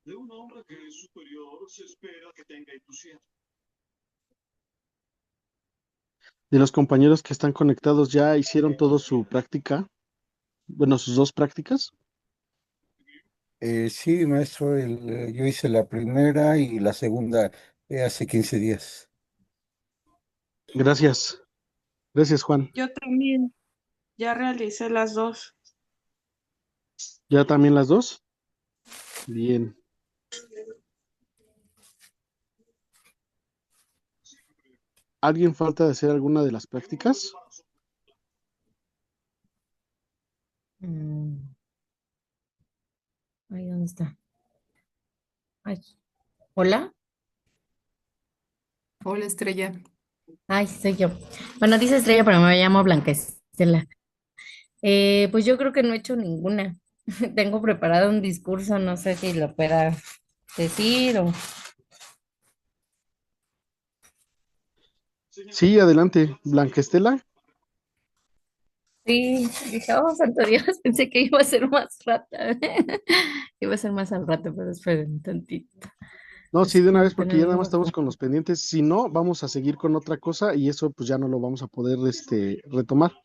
De un hombre que es superior se espera que tenga entusiasmo. De los compañeros que están conectados, ¿ya hicieron todo su práctica? Bueno, sus dos prácticas. Sí, maestro, yo hice la primera y la segunda hace 15 días. Gracias. Gracias, Juan. Yo también ya realicé las dos. ¿Ya también las dos? Bien. ¿Alguien falta de hacer alguna de las prácticas? Ay, ¿dónde está? Ay, ¿hola? Hola, Estrella. Ay, soy yo. Bueno, dice Estrella, pero me llamo Blanca Estela. Pues yo creo que no he hecho ninguna. Tengo preparado un discurso, no sé si lo pueda decir o... Sí, adelante. Blanca Estela. Sí, dije, oh, santo Dios, pensé que iba a ser más rata. Iba a ser más al rato, pero esperen un tantito. No, sí, de una vez, porque ya nada más Tenemos... estamos con los pendientes. Si no, vamos a seguir con otra cosa y eso pues ya no lo vamos a poder retomar. Ah,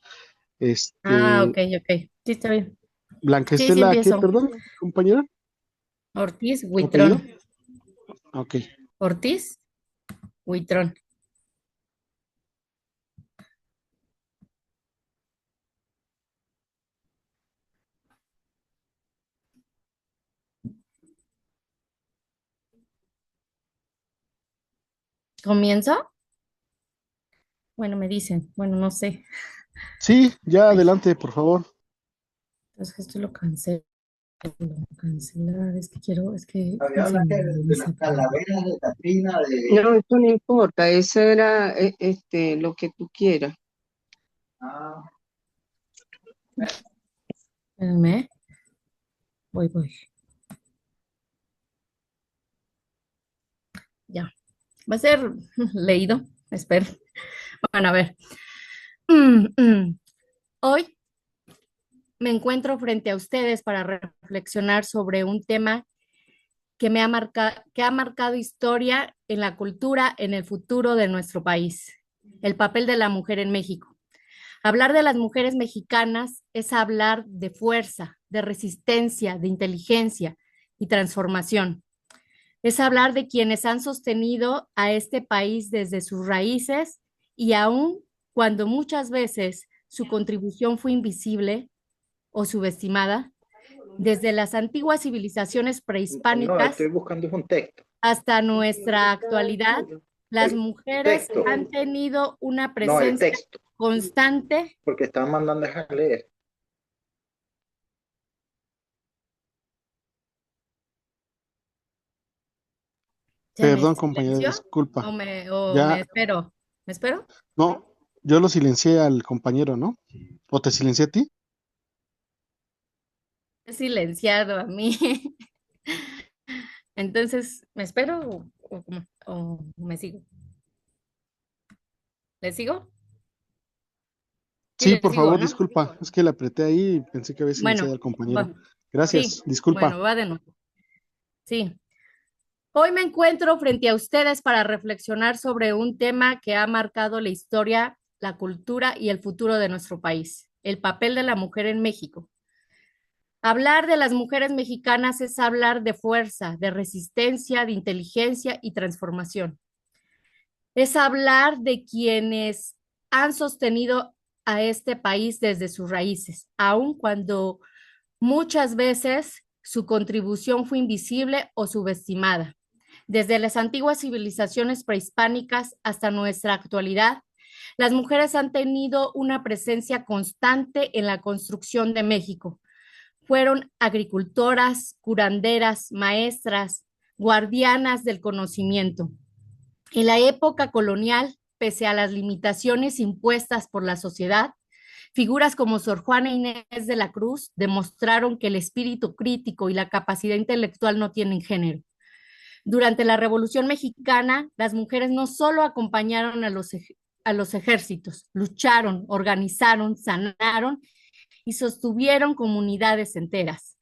Este, ok, ok. Sí, está bien. Blanca Sí, sí Estela, ¿qué, empiezo. perdón, compañera? Ortiz ¿Apellido? Huitrón. Ok. Ortiz Huitrón. ¿Comienzo? Bueno, me dicen. Bueno, no sé. Sí, ya Ay, adelante, por favor. entonces esto lo cancelo. Cancelar, es que quiero, es que Había no se hablar me de organiza las todo. calaveras de Catrina, No, eso no importa, eso era lo que tú quieras. Ah, Espérenme, voy. Ya, va a ser leído, espero. Bueno, a ver. Hoy me encuentro frente a ustedes para reflexionar sobre un tema que ha marcado historia en la cultura, en el futuro de nuestro país, el papel de la mujer en México. Hablar de las mujeres mexicanas es hablar de fuerza, de resistencia, de inteligencia y transformación. Es hablar de quienes han sostenido a este país desde sus raíces y aun cuando muchas veces su contribución fue invisible o subestimada, desde las antiguas civilizaciones no, prehispánicas estoy buscando un texto. hasta nuestra actualidad, las El mujeres texto. han tenido una No, el presencia texto. constante. Porque estaban mandando a dejar leer. ¿Se me Perdón, compañera, silenció disculpa. o me Ya, espero? ¿Me espero? no, yo lo silencié al compañero, ¿no? ¿O te silencié a ti? He silenciado a mí. Entonces, ¿me espero o me sigo? ¿Le sigo? Sí, Sí, le por sigo, favor, ¿no? disculpa. Es que le apreté ahí y pensé que había silenciado Bueno, al compañero. sí, Gracias, disculpa. bueno, va de nuevo. Sí. Hoy me encuentro frente a ustedes para reflexionar sobre un tema que ha marcado la historia, la cultura y el futuro de nuestro país, el papel de la mujer en México. Hablar de las mujeres mexicanas es hablar de fuerza, de resistencia, de inteligencia y transformación. Es hablar de quienes han sostenido a este país desde sus raíces, aun cuando muchas veces su contribución fue invisible o subestimada. Desde las antiguas civilizaciones prehispánicas hasta nuestra actualidad, las mujeres han tenido una presencia constante en la construcción de México. Fueron agricultoras, curanderas, maestras, guardianas del conocimiento. En la época colonial, pese a las limitaciones impuestas por la sociedad, figuras como Sor Juana Inés de la Cruz demostraron que el espíritu crítico y la capacidad intelectual no tienen género. Durante la Revolución Mexicana, las mujeres no solo acompañaron a los ejércitos, lucharon, organizaron, sanaron y sostuvieron comunidades enteras.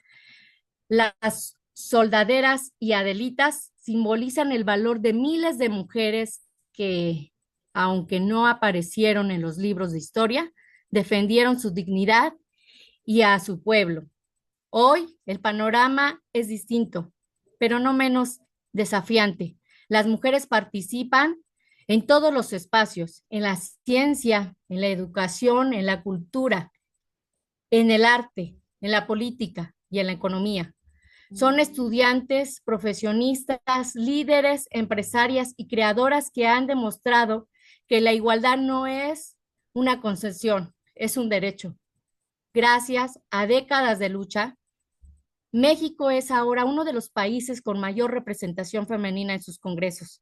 Las soldaderas y adelitas simbolizan el valor de miles de mujeres que, aunque no aparecieron en los libros de historia, defendieron su dignidad y a su pueblo. Hoy el panorama es distinto, pero no menos desafiante. Las mujeres participan en todos los espacios, en la ciencia, en la educación, en la cultura, en el arte, en la política y en la economía. Son estudiantes, profesionistas, líderes, empresarias y creadoras que han demostrado que la igualdad no es una concesión, es un derecho. Gracias a décadas de lucha, México es ahora uno de los países con mayor representación femenina en sus congresos.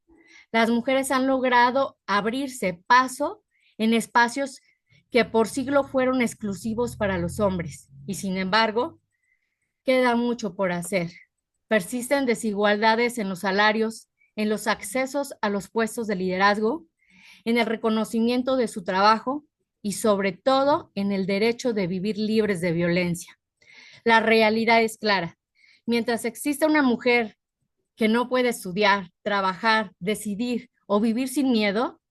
Las mujeres han logrado abrirse paso en espacios que por siglo fueron exclusivos para los hombres y sin embargo, queda mucho por hacer. Persisten desigualdades en los salarios, en los accesos a los puestos de liderazgo, en el reconocimiento de su trabajo y sobre todo en el derecho de vivir libres de violencia. La realidad es clara. Mientras exista una mujer que no puede estudiar, trabajar, decidir o vivir sin miedo,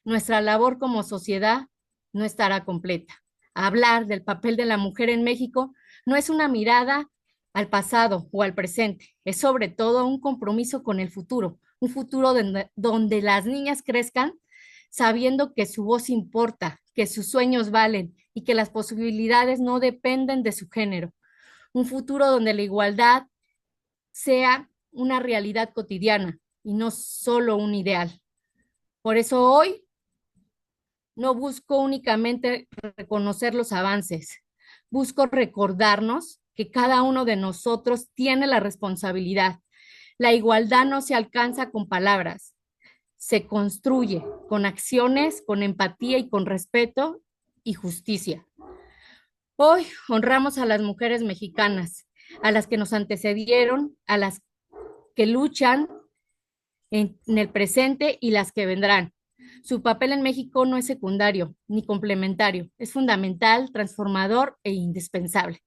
nuestra labor como sociedad no estará completa. Hablar del papel de la mujer en México no es una mirada al pasado o al presente, es sobre todo un compromiso con el futuro, un futuro donde las niñas crezcan sabiendo que su voz importa, que sus sueños valen y que las posibilidades no dependen de su género. Un futuro donde la igualdad sea una realidad cotidiana y no solo un ideal. Por eso hoy no busco únicamente reconocer los avances, busco recordarnos que cada uno de nosotros tiene la responsabilidad. La igualdad no se alcanza con palabras, se construye con acciones, con empatía y con respeto y justicia. Hoy honramos a las mujeres mexicanas, a las que nos antecedieron, a las que luchan en el presente y las que vendrán. Su papel en México no es secundario ni complementario, es fundamental, transformador e indispensable.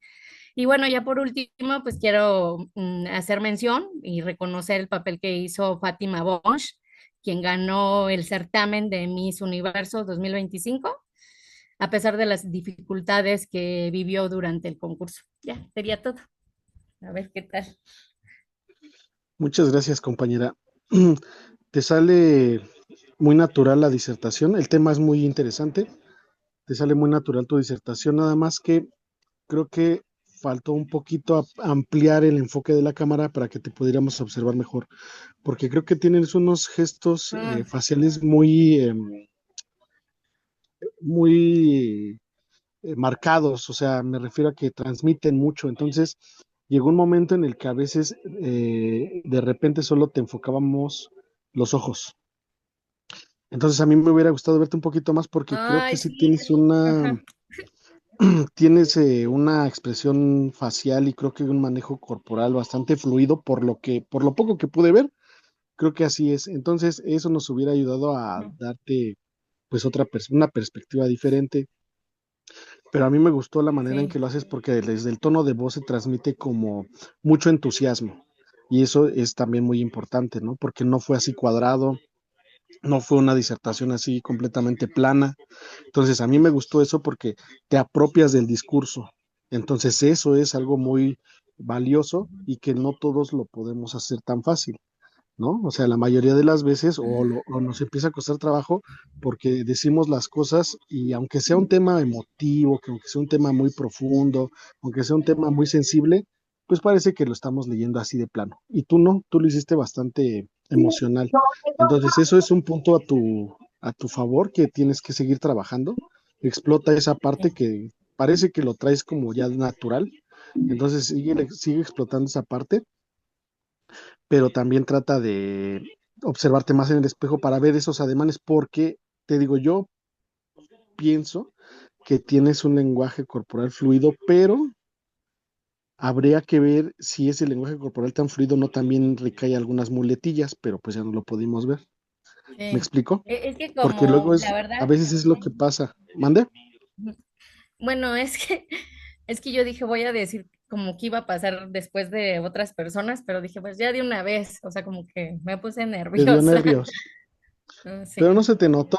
Y bueno, ya por último, pues quiero hacer mención y reconocer el papel que hizo Fátima Bosch, quien ganó el certamen de Miss Universo 2025, a pesar de las dificultades que vivió durante el concurso. Ya, sería todo. A ver qué tal. Muchas gracias, compañera. Te sale muy natural la disertación, el tema es muy interesante, te sale muy natural tu disertación, nada más que creo que faltó un poquito ampliar el enfoque de la cámara para que te pudiéramos observar mejor, porque creo que tienes unos gestos faciales muy marcados, o sea, me refiero a que transmiten mucho, entonces llegó un momento en el que a veces de repente solo te enfocábamos los ojos. Entonces a mí me hubiera gustado verte un poquito más porque creo que sí tienes tienes una expresión facial y creo que un manejo corporal bastante fluido por lo poco que pude ver, creo que así es. Entonces eso nos hubiera ayudado a darte pues una perspectiva diferente. Pero a mí me gustó la manera en que lo haces porque desde el tono de voz se transmite como mucho entusiasmo. Y eso es también muy importante, ¿no? Porque no fue así cuadrado, no fue una disertación así completamente plana. Entonces a mí me gustó eso porque te apropias del discurso. Entonces eso es algo muy valioso y que no todos lo podemos hacer tan fácil, ¿no? O sea, la mayoría de las veces o nos empieza a costar trabajo porque decimos las cosas y aunque sea un tema emotivo, que aunque sea un tema muy profundo, aunque sea un tema muy sensible, pues parece que lo estamos leyendo así de plano. Y tú no, tú lo hiciste bastante emocional. Entonces, eso es un punto a tu favor que tienes que seguir trabajando. Explota esa parte que parece que lo traes como ya natural. Entonces, sigue explotando esa parte, pero también trata de observarte más en el espejo para ver esos ademanes, porque te digo, yo pienso que tienes un lenguaje corporal fluido, pero Habría que ver si ese lenguaje corporal tan fluido no también recae algunas muletillas, pero pues ya no lo pudimos ver. ¿Me Sí. explico? Es que Porque como, luego la a verdad, veces es lo que pasa. ¿Mande? bueno, es que yo dije, voy a decir como que iba a pasar después de otras personas, pero dije, pues ya de una vez, o sea, como que me puse Te dio nerviosa. nervios. Pero Sí, no se te notó,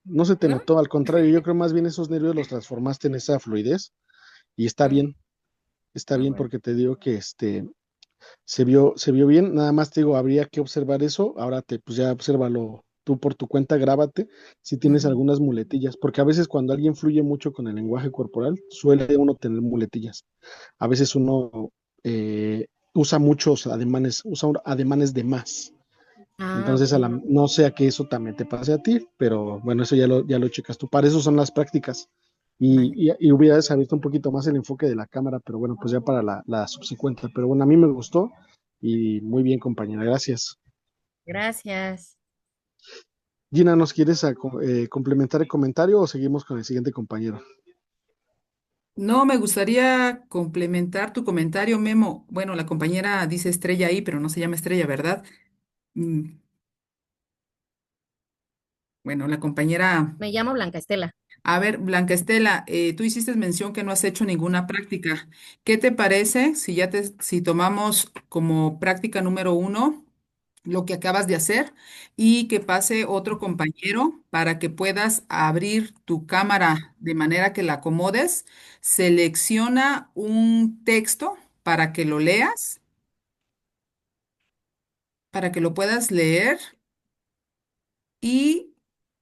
no se te ¿no? notó, al contrario, yo creo más bien esos nervios los transformaste en esa fluidez y Mm, está ah, bien bueno. porque te digo que se vio bien, nada más te digo, habría que observar eso, ahora pues ya obsérvalo tú por tu cuenta, grábate si tienes Ujú. algunas muletillas, porque a veces cuando alguien fluye mucho con el lenguaje corporal, suele uno tener muletillas, a veces uno usa muchos ademanes, usa ademanes de más. Ah, Entonces, ok. no sea que eso también te pase a ti, pero bueno, eso ya lo checas tú. Para eso son las prácticas. Vale. Y hubieras abierto un poquito más el enfoque de la cámara, pero bueno, pues ya para la subsecuente. Pero bueno, a mí me gustó y muy bien, compañera. Gracias. Gracias. Gina, ¿nos quieres complementar el comentario o seguimos con el siguiente compañero? No, me gustaría complementar tu comentario, Memo. Bueno, la compañera dice Estrella ahí, pero no se llama Estrella, ¿verdad? Mm, Bueno, la compañera, Me llamo Blanca Estela. a ver, Blanca Estela, tú hiciste mención que no has hecho ninguna práctica. ¿Qué te parece si tomamos como práctica número 1 lo que acabas de hacer y que pase otro compañero para que puedas abrir tu cámara de manera que la acomodes? Selecciona un texto para que lo leas, para que lo puedas leer y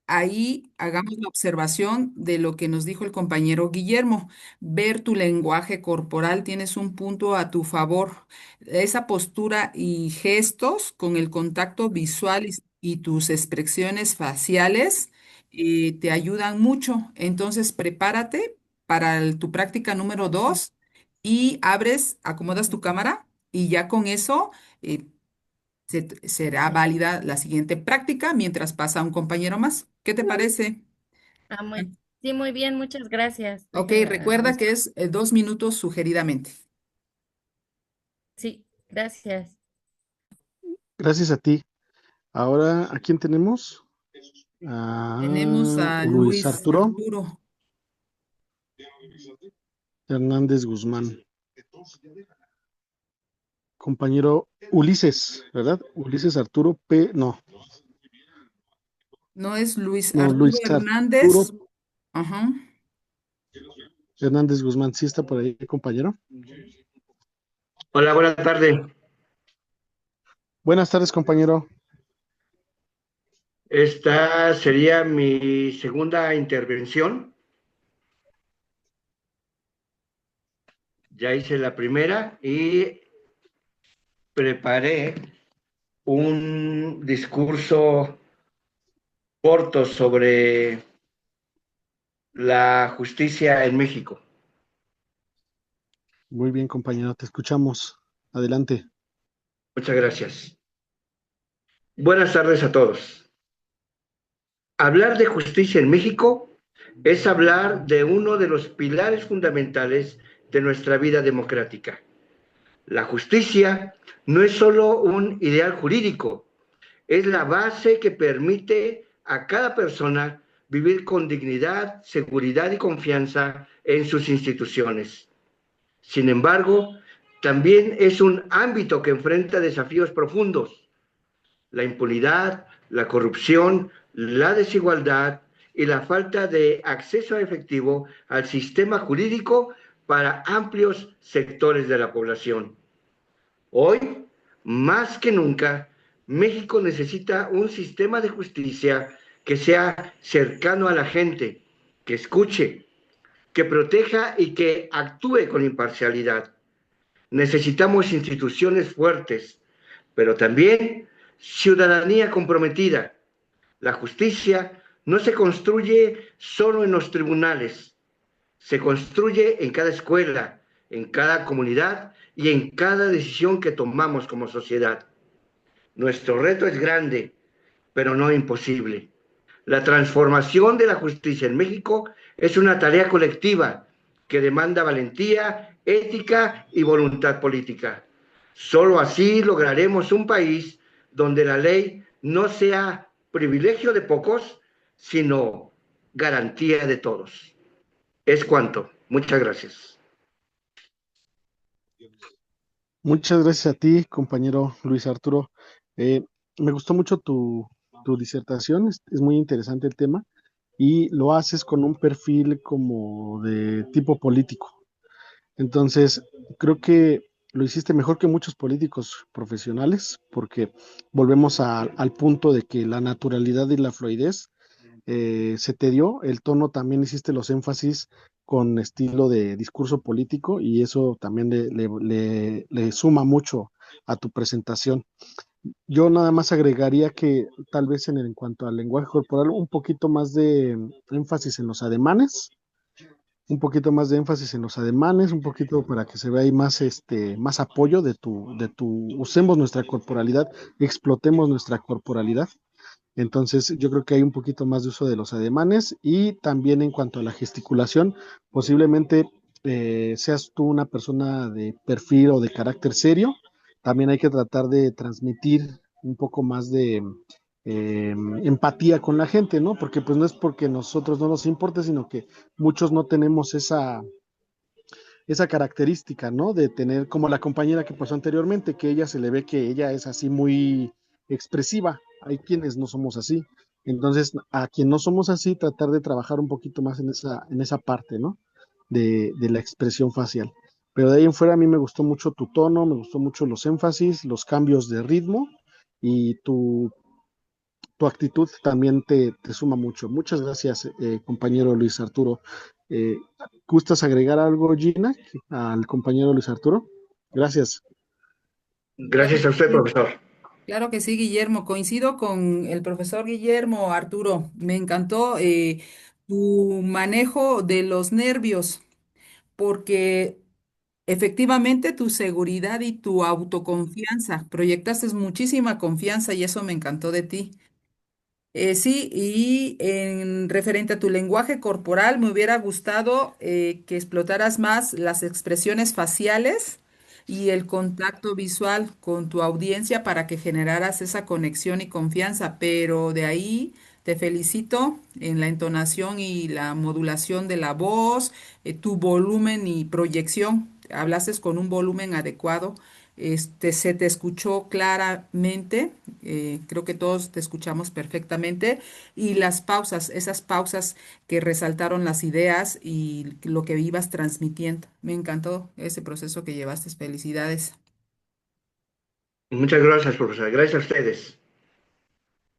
ahí hagamos la observación de lo que nos dijo el compañero Guillermo. Ver tu lenguaje corporal, tienes un punto a tu favor. Esa postura y gestos con el contacto visual y tus expresiones faciales te ayudan mucho. Entonces, prepárate para tu práctica número 2 y acomodas tu cámara y ya con eso será válida la siguiente práctica mientras pasa un compañero más. ¿Qué te parece? Ah, sí, muy bien, muchas gracias. Ok, recuerda que es 2 minutos sugeridamente. Sí, gracias. Gracias a ti. Ahora, ¿a quién tenemos? Tenemos A a Luis Luis Arturo Arturo. Hernández Guzmán. Compañero Ulises, ¿verdad? Ulises Arturo no, No es Luis no, Arturo Luis Arturo Hernández. Ajá. Hernández Guzmán, ¿sí está por ahí, compañero? Hola, buenas tardes. Buenas tardes, compañero. Esta sería mi segunda intervención. Ya hice la primera y preparé un discurso corto sobre la justicia en México. Muy bien, compañero, te escuchamos. Adelante. Muchas gracias. Buenas tardes a todos. Hablar de justicia en México es hablar de uno de los pilares fundamentales de nuestra vida democrática. La justicia no es solo un ideal jurídico, es la base que permite a cada persona vivir con dignidad, seguridad y confianza en sus instituciones. Sin embargo, también es un ámbito que enfrenta desafíos profundos: la impunidad, la corrupción, la desigualdad y la falta de acceso efectivo al sistema jurídico para amplios sectores de la población. Hoy, más que nunca, México necesita un sistema de justicia que sea cercano a la gente, que escuche, que proteja y que actúe con imparcialidad. Necesitamos instituciones fuertes, pero también ciudadanía comprometida. La justicia no se construye solo en los tribunales, se construye en cada escuela, en cada comunidad y en cada decisión que tomamos como sociedad. Nuestro reto es grande, pero no imposible. La transformación de la justicia en México es una tarea colectiva que demanda valentía, ética y voluntad política. Solo así lograremos un país donde la ley no sea privilegio de pocos, sino garantía de todos. Es cuanto. Muchas gracias. Muchas gracias a ti, compañero Luis Arturo. Eh, Me gustó mucho tu disertación, es muy interesante el tema y lo haces con un perfil como de tipo político. Entonces, creo que lo hiciste mejor que muchos políticos profesionales porque volvemos al punto de que la naturalidad y la fluidez se te dio, el tono también hiciste los énfasis con estilo de discurso político y eso también le suma mucho a tu presentación. Yo nada más agregaría que tal vez en cuanto al lenguaje corporal, un poquito más de énfasis en los ademanes, un poquito más de énfasis en los ademanes, un poquito para que se vea ahí más, más apoyo usemos nuestra corporalidad, explotemos nuestra corporalidad. Entonces, yo creo que hay un poquito más de uso de los ademanes y también en cuanto a la gesticulación, posiblemente seas tú una persona de perfil o de carácter serio. También hay que tratar de transmitir un poco más de empatía con la gente, ¿no? Porque pues no es porque nosotros no nos importe, sino que muchos no tenemos esa característica, ¿no? De tener como la compañera que pasó anteriormente, que ella se le ve que ella es así muy expresiva. Hay quienes no somos así. Entonces, a quien no somos así, tratar de trabajar un poquito más en esa parte, ¿no? De la expresión facial. Pero de ahí en fuera a mí me gustó mucho tu tono, me gustó mucho los énfasis, los cambios de ritmo y tu actitud también te suma mucho. Muchas gracias, compañero Luis Arturo. Eh, ¿Gustas agregar algo, Gina, al compañero Luis Arturo? Gracias. Claro Gracias a que usted, sí. profesor. Claro que sí, Guillermo. Coincido con el profesor Guillermo, Arturo. Me encantó tu manejo de los nervios, porque efectivamente tu seguridad y tu autoconfianza, proyectaste muchísima confianza y eso me encantó de ti. Sí, y en referente a tu lenguaje corporal, me hubiera gustado que explotaras más las expresiones faciales y el contacto visual con tu audiencia para que generaras esa conexión y confianza, pero de ahí te felicito en la entonación y la modulación de la voz, tu volumen y proyección. Hablaste con un volumen adecuado. Se te escuchó claramente, creo que todos te escuchamos perfectamente, y las pausas, esas pausas que resaltaron las ideas y lo que ibas transmitiendo. Me encantó ese proceso que llevaste. Felicidades. Muchas gracias, profesor. Gracias a ustedes.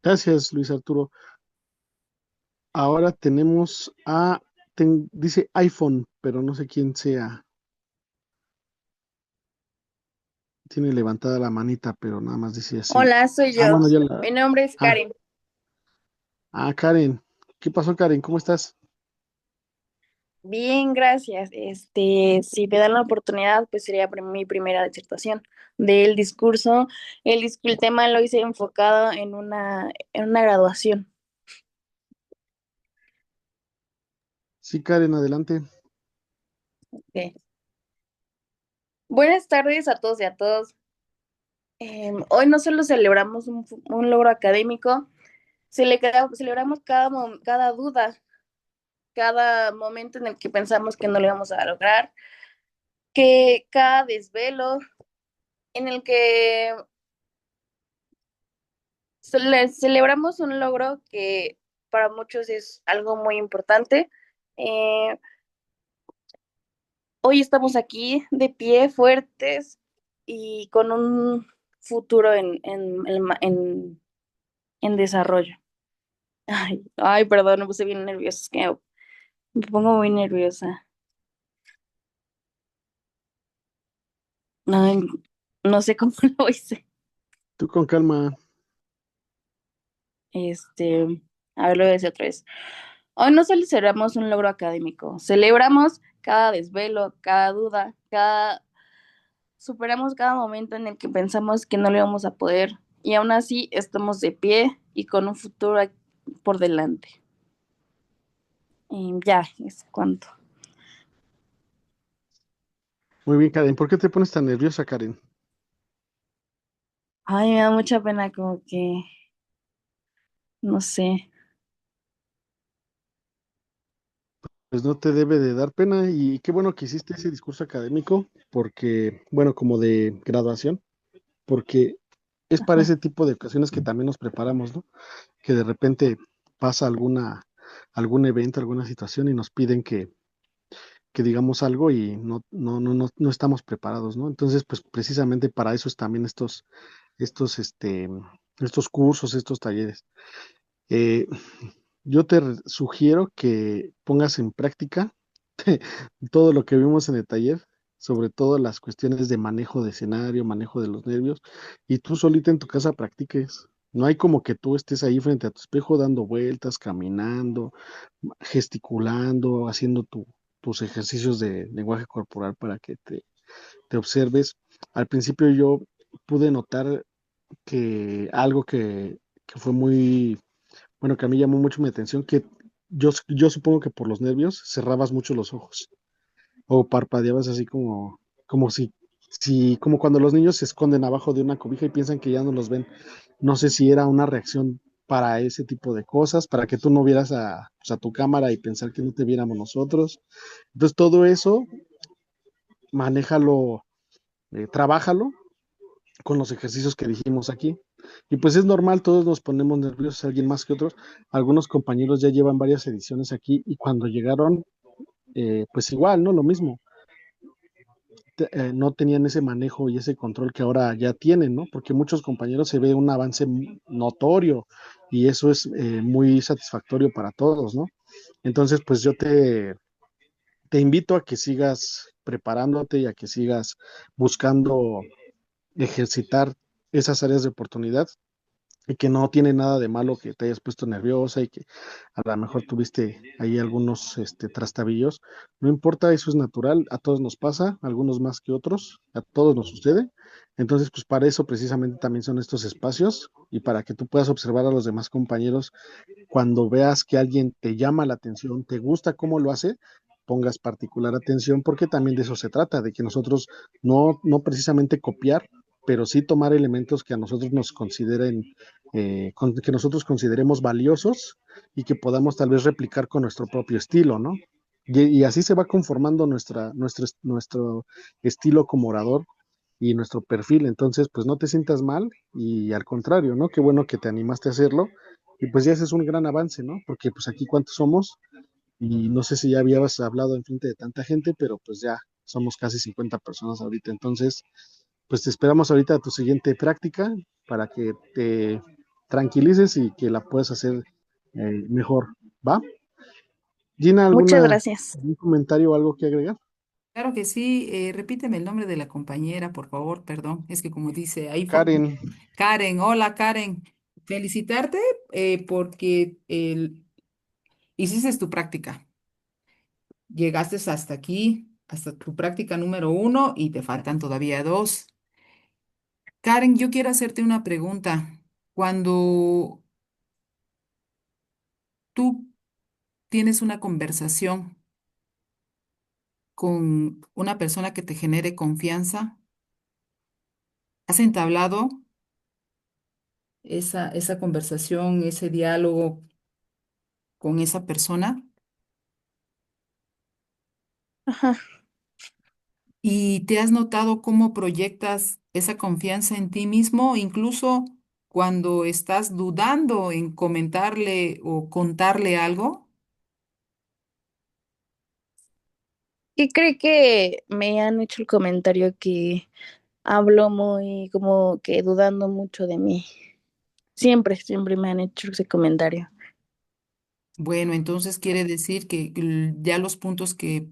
Gracias, Luis Arturo. Ahora tenemos dice iPhone, pero no sé quién sea. Tiene levantada la manita, pero nada más dice así. Hola, soy Ah, yo. bueno, Mi nombre es ah, Karen. Karen. ¿Qué pasó, Karen? ¿Cómo estás? Bien, gracias. Si me dan la oportunidad, pues sería mi primera disertación del discurso. El tema lo hice enfocado en una graduación. Sí, Karen, adelante. Ok. Buenas tardes a todos y a todos. Hoy no solo celebramos un logro académico, celebramos cada duda, cada momento en el que pensamos que no lo íbamos a lograr, que cada desvelo en el que celebramos un logro que para muchos es algo muy importante. Eh, Hoy estamos aquí de pie, fuertes y con un futuro en desarrollo. Ay, perdón, me puse bien nerviosa, es que me pongo muy nerviosa. Ay, no sé cómo lo hice. Tú con calma. Este, a ver, lo voy a decir otra vez. Hoy no solo celebramos un logro académico, celebramos cada desvelo, cada duda, superamos cada momento en el que pensamos que no lo íbamos a poder y aún así estamos de pie y con un futuro por delante. Y ya, es cuanto. Muy bien, Karen. ¿Por qué te pones tan nerviosa, Karen? Ay, me da mucha pena, como que, no sé. Pues no te debe de dar pena y qué bueno que hiciste ese discurso académico porque, bueno, como de graduación, porque es para Ajá. ese tipo de ocasiones que también nos preparamos, ¿no? Que de repente pasa algún evento, alguna situación y nos piden que digamos algo y no estamos preparados, ¿no? Entonces, pues precisamente para eso es también estos, este, estos cursos, estos talleres. Eh, yo sugiero que pongas en práctica todo lo que vimos en el taller, sobre todo las cuestiones de manejo de escenario, manejo de los nervios, y tú solita en tu casa practiques. No hay como que tú estés ahí frente a tu espejo dando vueltas, caminando, gesticulando, haciendo tus ejercicios de lenguaje corporal para que te observes. Al principio yo pude notar que algo que fue muy, bueno, que a mí llamó mucho mi atención, que yo supongo que por los nervios cerrabas mucho los ojos o parpadeabas así como como cuando los niños se esconden abajo de una cobija y piensan que ya no los ven. No sé si era una reacción para ese tipo de cosas, para que tú no vieras pues, a tu cámara y pensar que no te viéramos nosotros. Entonces todo eso, manéjalo, trabájalo con los ejercicios que dijimos aquí. Y pues es normal, todos nos ponemos nerviosos, alguien más que otros. Algunos compañeros ya llevan varias ediciones aquí y cuando llegaron, pues igual, ¿no? Lo mismo. No tenían ese manejo y ese control que ahora ya tienen, ¿no? Porque muchos compañeros se ve un avance notorio y eso es muy satisfactorio para todos, ¿no? Entonces, pues yo te invito a que sigas preparándote y a que sigas buscando ejercitar esas áreas de oportunidad y que no tiene nada de malo que te hayas puesto nerviosa y que a lo mejor tuviste ahí algunos trastabillos. No importa, eso es natural, a todos nos pasa, algunos más que otros, a todos nos sucede. Entonces, pues para eso precisamente también son estos espacios y para que tú puedas observar a los demás compañeros cuando veas que alguien te llama la atención, te gusta cómo lo hace, pongas particular atención porque también de eso se trata, de que nosotros no precisamente copiar, pero sí tomar elementos que a nosotros nos consideren, que nosotros consideremos valiosos y que podamos tal vez replicar con nuestro propio estilo, ¿no? Y así se va conformando nuestro estilo como orador y nuestro perfil. Entonces, pues no te sientas mal y al contrario, ¿no? Qué bueno que te animaste a hacerlo y pues ya ese es un gran avance, ¿no? Porque pues aquí cuántos somos y no sé si ya habías hablado en frente de tanta gente, pero pues ya somos casi 50 personas ahorita. Entonces, pues te esperamos ahorita a tu siguiente práctica para que te tranquilices y que la puedas hacer mejor, ¿va? Gina, Muchas gracias. ¿algún comentario o algo que agregar? Claro que sí, repíteme el nombre de la compañera, por favor, perdón. Es que como dice, ahí fue Karen, Karen, hola Karen. Felicitarte porque hiciste tu práctica. Llegaste hasta aquí, hasta tu práctica número 1 y te faltan todavía 2. Karen, yo quiero hacerte una pregunta. Cuando tú tienes una conversación con una persona que te genere confianza, ¿has entablado esa conversación, ese diálogo con esa persona? Ajá. ¿Y te has notado cómo proyectas esa confianza en ti mismo, incluso cuando estás dudando en comentarle o contarle algo? ¿Qué cree que me han hecho el comentario que hablo muy como que dudando mucho de mí? Siempre, siempre me han hecho ese comentario. Bueno, entonces quiere decir que ya los puntos que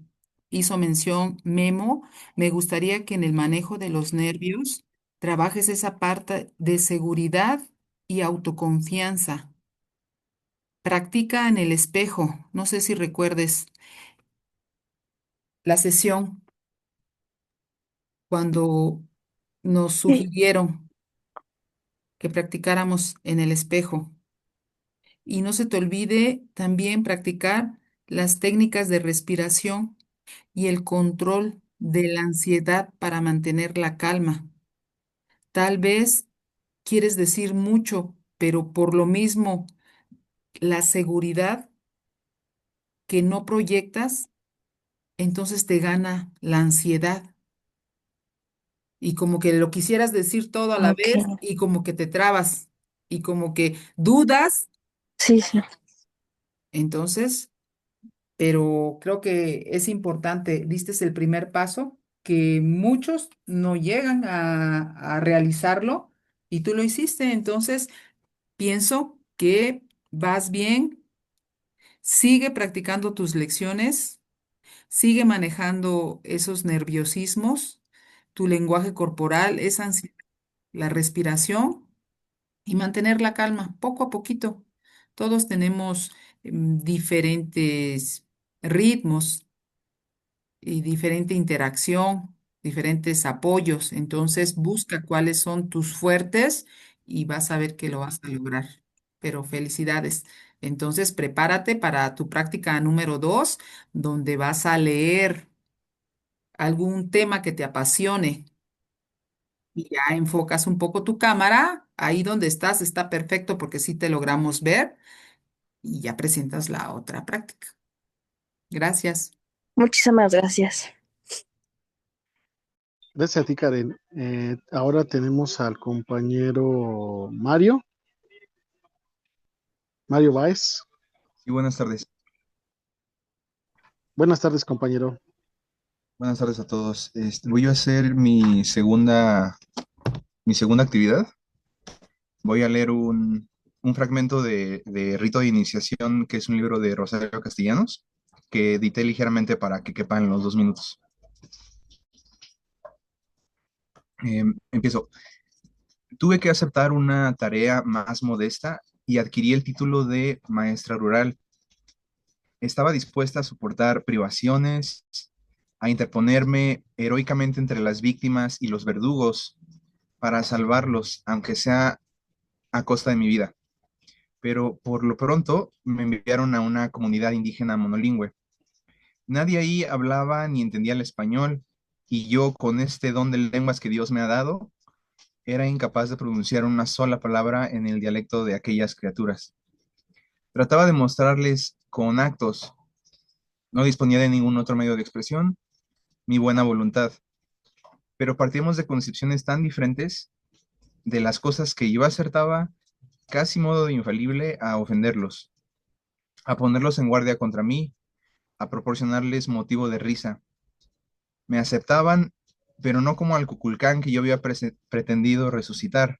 hizo mención Memo, me gustaría que en el manejo de los nervios trabajes esa parte de seguridad y autoconfianza. Practica en el espejo. No sé si recuerdes la sesión cuando nos Sí. sugirieron que practicáramos en el espejo. Y no se te olvide también practicar las técnicas de respiración y el control de la ansiedad para mantener la calma. Tal vez quieres decir mucho, pero por lo mismo, la seguridad que no proyectas, entonces te gana la ansiedad. Y como que lo quisieras decir todo a la Ok, vez y como que te trabas y como que dudas. sí, sí. Entonces, pero creo que es importante, diste el primer paso, que muchos no llegan a realizarlo y tú lo hiciste. Entonces, pienso que vas bien, sigue practicando tus lecciones, sigue manejando esos nerviosismos, tu lenguaje corporal, esa ansiedad, la respiración y mantener la calma poco a poquito. Todos tenemos diferentes ritmos y diferente interacción, diferentes apoyos. Entonces, busca cuáles son tus fuertes y vas a ver que lo vas a lograr. Pero felicidades. Entonces, prepárate para tu práctica número 2, donde vas a leer algún tema que te apasione y ya enfocas un poco tu cámara. Ahí donde estás está perfecto porque sí te logramos ver y ya presentas la otra práctica. Gracias. Muchísimas gracias. Gracias a ti, Karen. Ahora tenemos al compañero Mario, Mario Báez. Sí, buenas tardes. Buenas tardes, compañero. Buenas tardes a todos. Voy a hacer mi segunda actividad. Voy a leer un fragmento de Rito de Iniciación, que es un libro de Rosario Castellanos, que edité ligeramente para que quepan los 2 minutos. Empiezo. Tuve que aceptar una tarea más modesta y adquirí el título de maestra rural. Estaba dispuesta a soportar privaciones, a interponerme heroicamente entre las víctimas y los verdugos para salvarlos, aunque sea a costa de mi vida. Pero por lo pronto me enviaron a una comunidad indígena monolingüe. Nadie ahí hablaba ni entendía el español, y yo, con este don de lenguas que Dios me ha dado, era incapaz de pronunciar una sola palabra en el dialecto de aquellas criaturas. Trataba de mostrarles con actos, no disponía de ningún otro medio de expresión, mi buena voluntad, pero partíamos de concepciones tan diferentes de las cosas que yo acertaba casi modo de infalible a ofenderlos, a ponerlos en guardia contra mí, a proporcionarles motivo de risa. Me aceptaban, pero no como al Cuculcán que yo había pretendido resucitar,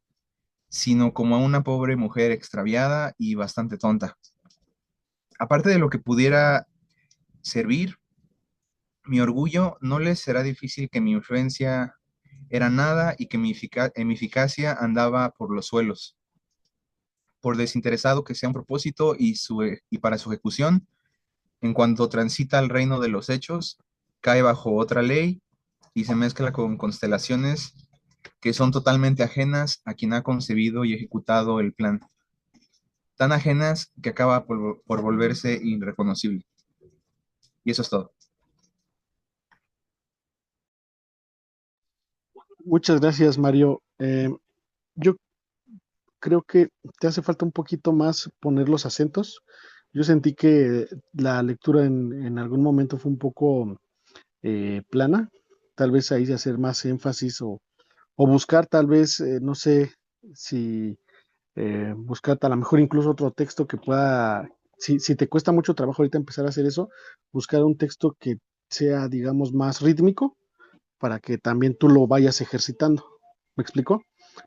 sino como a una pobre mujer extraviada y bastante tonta. Aparte de lo que pudiera servir, mi orgullo no les será difícil que mi influencia era nada y que mi eficacia andaba por los suelos. Por desinteresado que sea un propósito y para su ejecución, en cuanto transita al reino de los hechos, cae bajo otra ley y se mezcla con constelaciones que son totalmente ajenas a quien ha concebido y ejecutado el plan, tan ajenas que acaba por volverse irreconocible. Y eso es todo. Muchas gracias, Mario. Yo creo que te hace falta un poquito más poner los acentos. Yo sentí que la lectura en algún momento fue un poco plana. Tal vez ahí de hacer más énfasis o buscar tal vez, no sé si buscar a lo mejor incluso otro texto que pueda, si te cuesta mucho trabajo ahorita empezar a hacer eso, buscar un texto que sea, digamos, más rítmico para que también tú lo vayas ejercitando. ¿Me explico?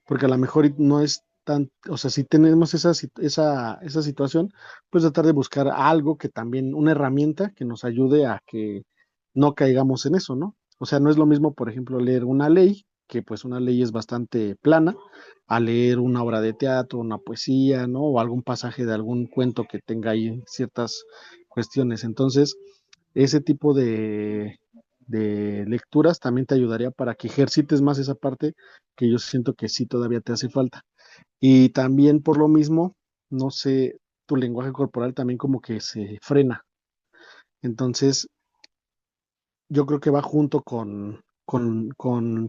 Porque a lo mejor no es tan, o sea, si tenemos esa situación, pues tratar de buscar algo que también, una herramienta que nos ayude a que no caigamos en eso, ¿no? O sea, no es lo mismo, por ejemplo, leer una ley, que pues una ley es bastante plana, a leer una obra de teatro, una poesía, ¿no? O algún pasaje de algún cuento que tenga ahí ciertas cuestiones. Entonces, ese tipo de lecturas también te ayudaría para que ejercites más esa parte que yo siento que sí todavía te hace falta. Y también por lo mismo, no sé, tu lenguaje corporal también como que se frena. Entonces, yo creo que va junto con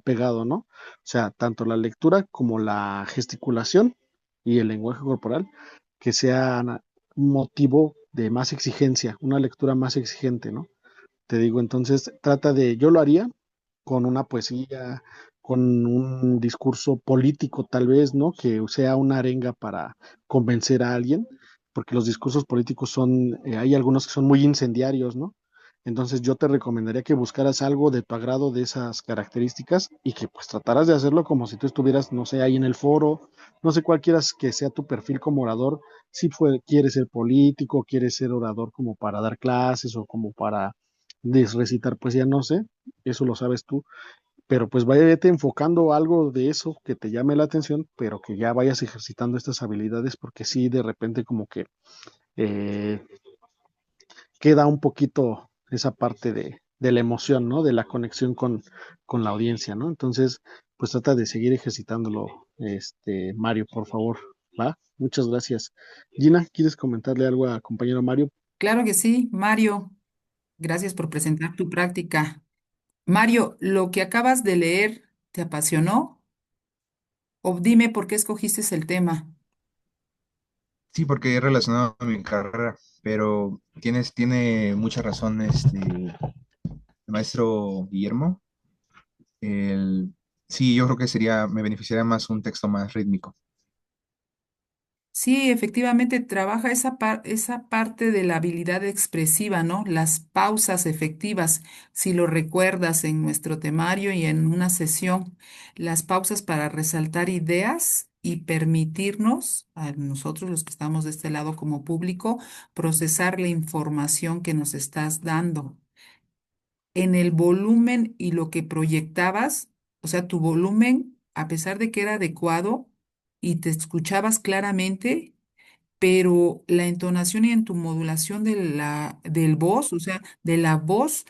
pegado, ¿no? O sea, tanto la lectura como la gesticulación y el lenguaje corporal, que sea un motivo de más exigencia, una lectura más exigente, ¿no? Te digo, entonces trata de, yo lo haría con una poesía, con un discurso político tal vez, ¿no? Que sea una arenga para convencer a alguien, porque los discursos políticos son, hay algunos que son muy incendiarios, ¿no? Entonces yo te recomendaría que buscaras algo de tu agrado de esas características y que pues trataras de hacerlo como si tú estuvieras, no sé, ahí en el foro, no sé cuál quieras que sea tu perfil como orador, si quieres ser político, quieres ser orador como para dar clases o como para recitar poesía, no sé, eso lo sabes tú, pero pues váyate enfocando algo de eso que te llame la atención, pero que ya vayas ejercitando estas habilidades, porque sí, de repente como que eh, queda un poquito esa parte de la emoción, ¿no? De la conexión con la audiencia, ¿no? Entonces, pues trata de seguir ejercitándolo, Mario, por favor, ¿va? Muchas gracias. Gina, ¿quieres comentarle algo a compañero Mario? Claro que sí, Mario. Gracias por presentar tu práctica. Mario, ¿lo que acabas de leer te apasionó? O dime por qué escogiste el tema. Sí, porque es relacionado a mi carrera, pero tiene mucha razón el maestro Guillermo. El, sí, yo creo que me beneficiaría más un texto más rítmico. Sí, efectivamente trabaja esa parte de la habilidad expresiva, ¿no? Las pausas efectivas, si lo recuerdas en nuestro temario y en una sesión, las pausas para resaltar ideas y permitirnos, a nosotros los que estamos de este lado como público, procesar la información que nos estás dando. En el volumen y lo que proyectabas, o sea, tu volumen, a pesar de que era adecuado y te escuchabas claramente, pero la entonación y en tu modulación del voz, o sea, de la voz,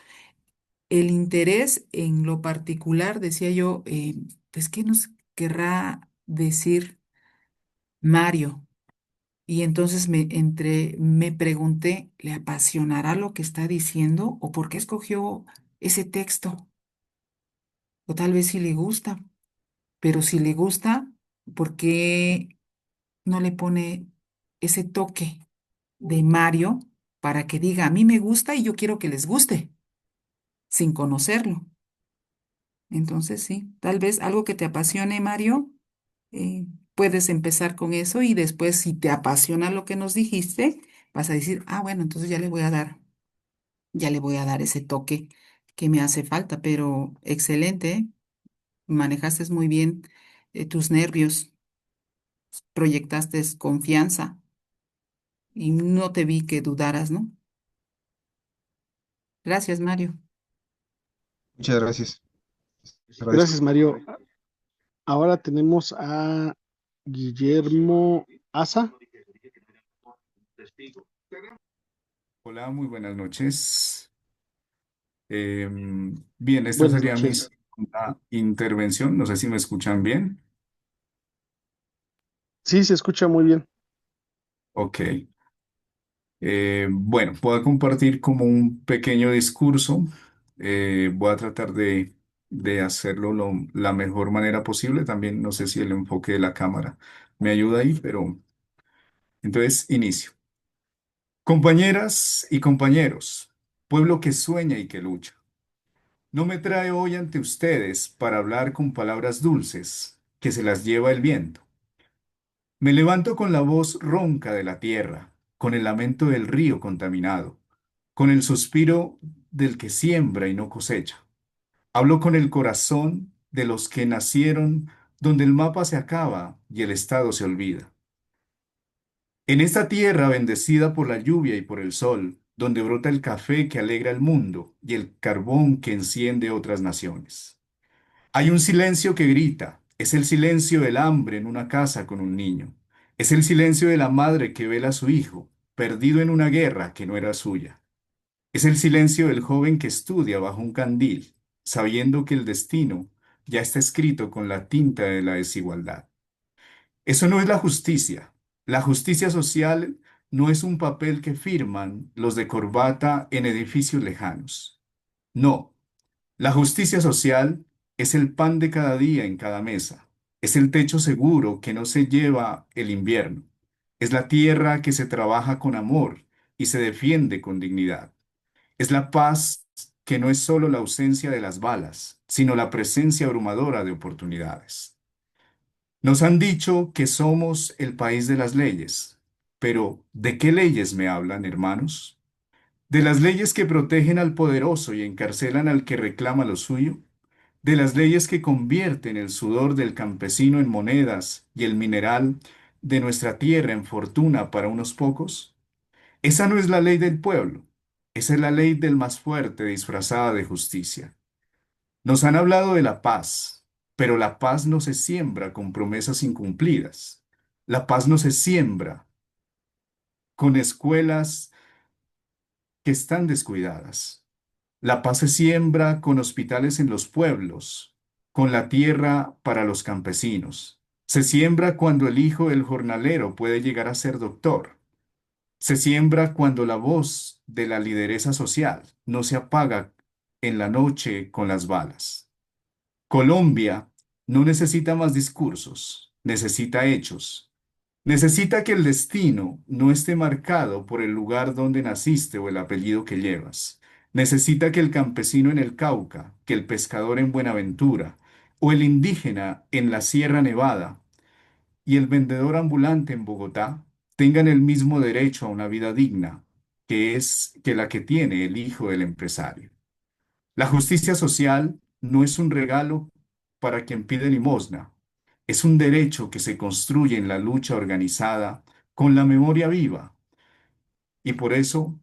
el interés en lo particular, decía yo, pues, ¿qué nos querrá decir Mario? Y entonces me pregunté, ¿le apasionará lo que está diciendo o por qué escogió ese texto? O tal vez si le gusta, pero si le gusta, ¿por qué no le pone ese toque de Mario para que diga, a mí me gusta y yo quiero que les guste, sin conocerlo? Entonces, sí, tal vez algo que te apasione, Mario, puedes empezar con eso y después, si te apasiona lo que nos dijiste, vas a decir, ah, bueno, entonces ya le voy a dar ese toque que me hace falta, pero excelente, ¿eh? Manejaste muy bien tus nervios, proyectaste confianza y no te vi que dudaras, ¿no? Gracias, Mario. Muchas gracias. Les agradezco. Gracias, Mario. Ahora tenemos a Guillermo Asa. Hola, muy buenas noches. Bien, esta Buenas sería mi noches. segunda intervención. No sé si me escuchan bien. Sí, se escucha muy bien. Ok. Bueno, puedo compartir como un pequeño discurso. Voy a tratar de hacerlo la mejor manera posible. También no sé si el enfoque de la cámara me ayuda ahí, pero entonces inicio. Compañeras y compañeros, pueblo que sueña y que lucha. No me trae hoy ante ustedes para hablar con palabras dulces que se las lleva el viento. Me levanto con la voz ronca de la tierra, con el lamento del río contaminado, con el suspiro del que siembra y no cosecha. Hablo con el corazón de los que nacieron donde el mapa se acaba y el estado se olvida. En esta tierra bendecida por la lluvia y por el sol, donde brota el café que alegra el mundo y el carbón que enciende otras naciones. Hay un silencio que grita, es el silencio del hambre en una casa con un niño, es el silencio de la madre que vela a su hijo, perdido en una guerra que no era suya, es el silencio del joven que estudia bajo un candil, sabiendo que el destino ya está escrito con la tinta de la desigualdad. Eso no es la justicia social no es un papel que firman los de corbata en edificios lejanos. No, La justicia social es el pan de cada día en cada mesa. Es el techo seguro que no se lleva el invierno. Es la tierra que se trabaja con amor y se defiende con dignidad. Es la paz que no es solo la ausencia de las balas, sino la presencia abrumadora de oportunidades. Nos han dicho que somos el país de las leyes, pero ¿de qué leyes me hablan, hermanos? ¿De las leyes que protegen al poderoso y encarcelan al que reclama lo suyo? ¿De las leyes que convierten el sudor del campesino en monedas y el mineral de nuestra tierra en fortuna para unos pocos? Esa no es la ley del pueblo, esa es la ley del más fuerte disfrazada de justicia. Nos han hablado de la paz, pero la paz no se siembra con promesas incumplidas. La paz no se siembra con escuelas que están descuidadas. La paz se siembra con hospitales en los pueblos, con la tierra para los campesinos. Se siembra cuando el hijo del jornalero puede llegar a ser doctor. Se siembra cuando la voz de la lideresa social no se apaga en la noche con las balas. Colombia no necesita más discursos, necesita hechos. Necesita que el destino no esté marcado por el lugar donde naciste o el apellido que llevas. Necesita que el campesino en el Cauca, que el pescador en Buenaventura, o el indígena en la Sierra Nevada y el vendedor ambulante en Bogotá tengan el mismo derecho a una vida digna, que es que la que tiene el hijo del empresario. La justicia social no es un regalo para quien pide limosna, es un derecho que se construye en la lucha organizada con la memoria viva y por eso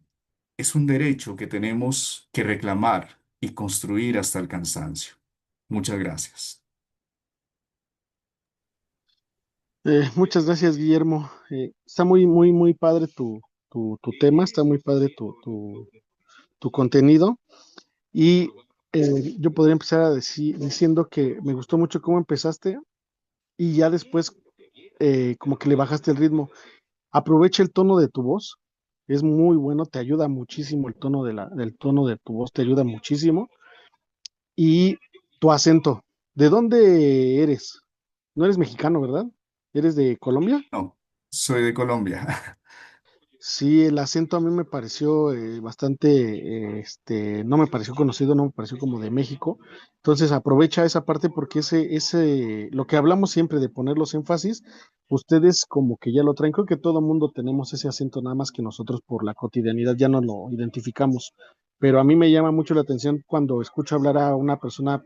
es un derecho que tenemos que reclamar y construir hasta el cansancio. Muchas gracias. Muchas gracias, Guillermo. Está muy, muy, muy padre tu tema, está muy padre tu contenido. Y yo podría empezar a decir, diciendo que me gustó mucho cómo empezaste y ya después como que le bajaste el ritmo. Aprovecha el tono de tu voz, es muy bueno, te ayuda muchísimo el tono del tono de tu voz, te ayuda muchísimo. Y tu acento, ¿de dónde eres? No eres mexicano, ¿verdad? ¿Eres de Colombia? No, soy de Colombia. Sí, el acento a mí me pareció bastante, no me pareció conocido, no me pareció como de México. Entonces aprovecha esa parte porque lo que hablamos siempre de poner los énfasis, ustedes como que ya lo traen. Creo que todo mundo tenemos ese acento, nada más que nosotros por la cotidianidad ya no lo identificamos. Pero a mí me llama mucho la atención cuando escucho hablar a una persona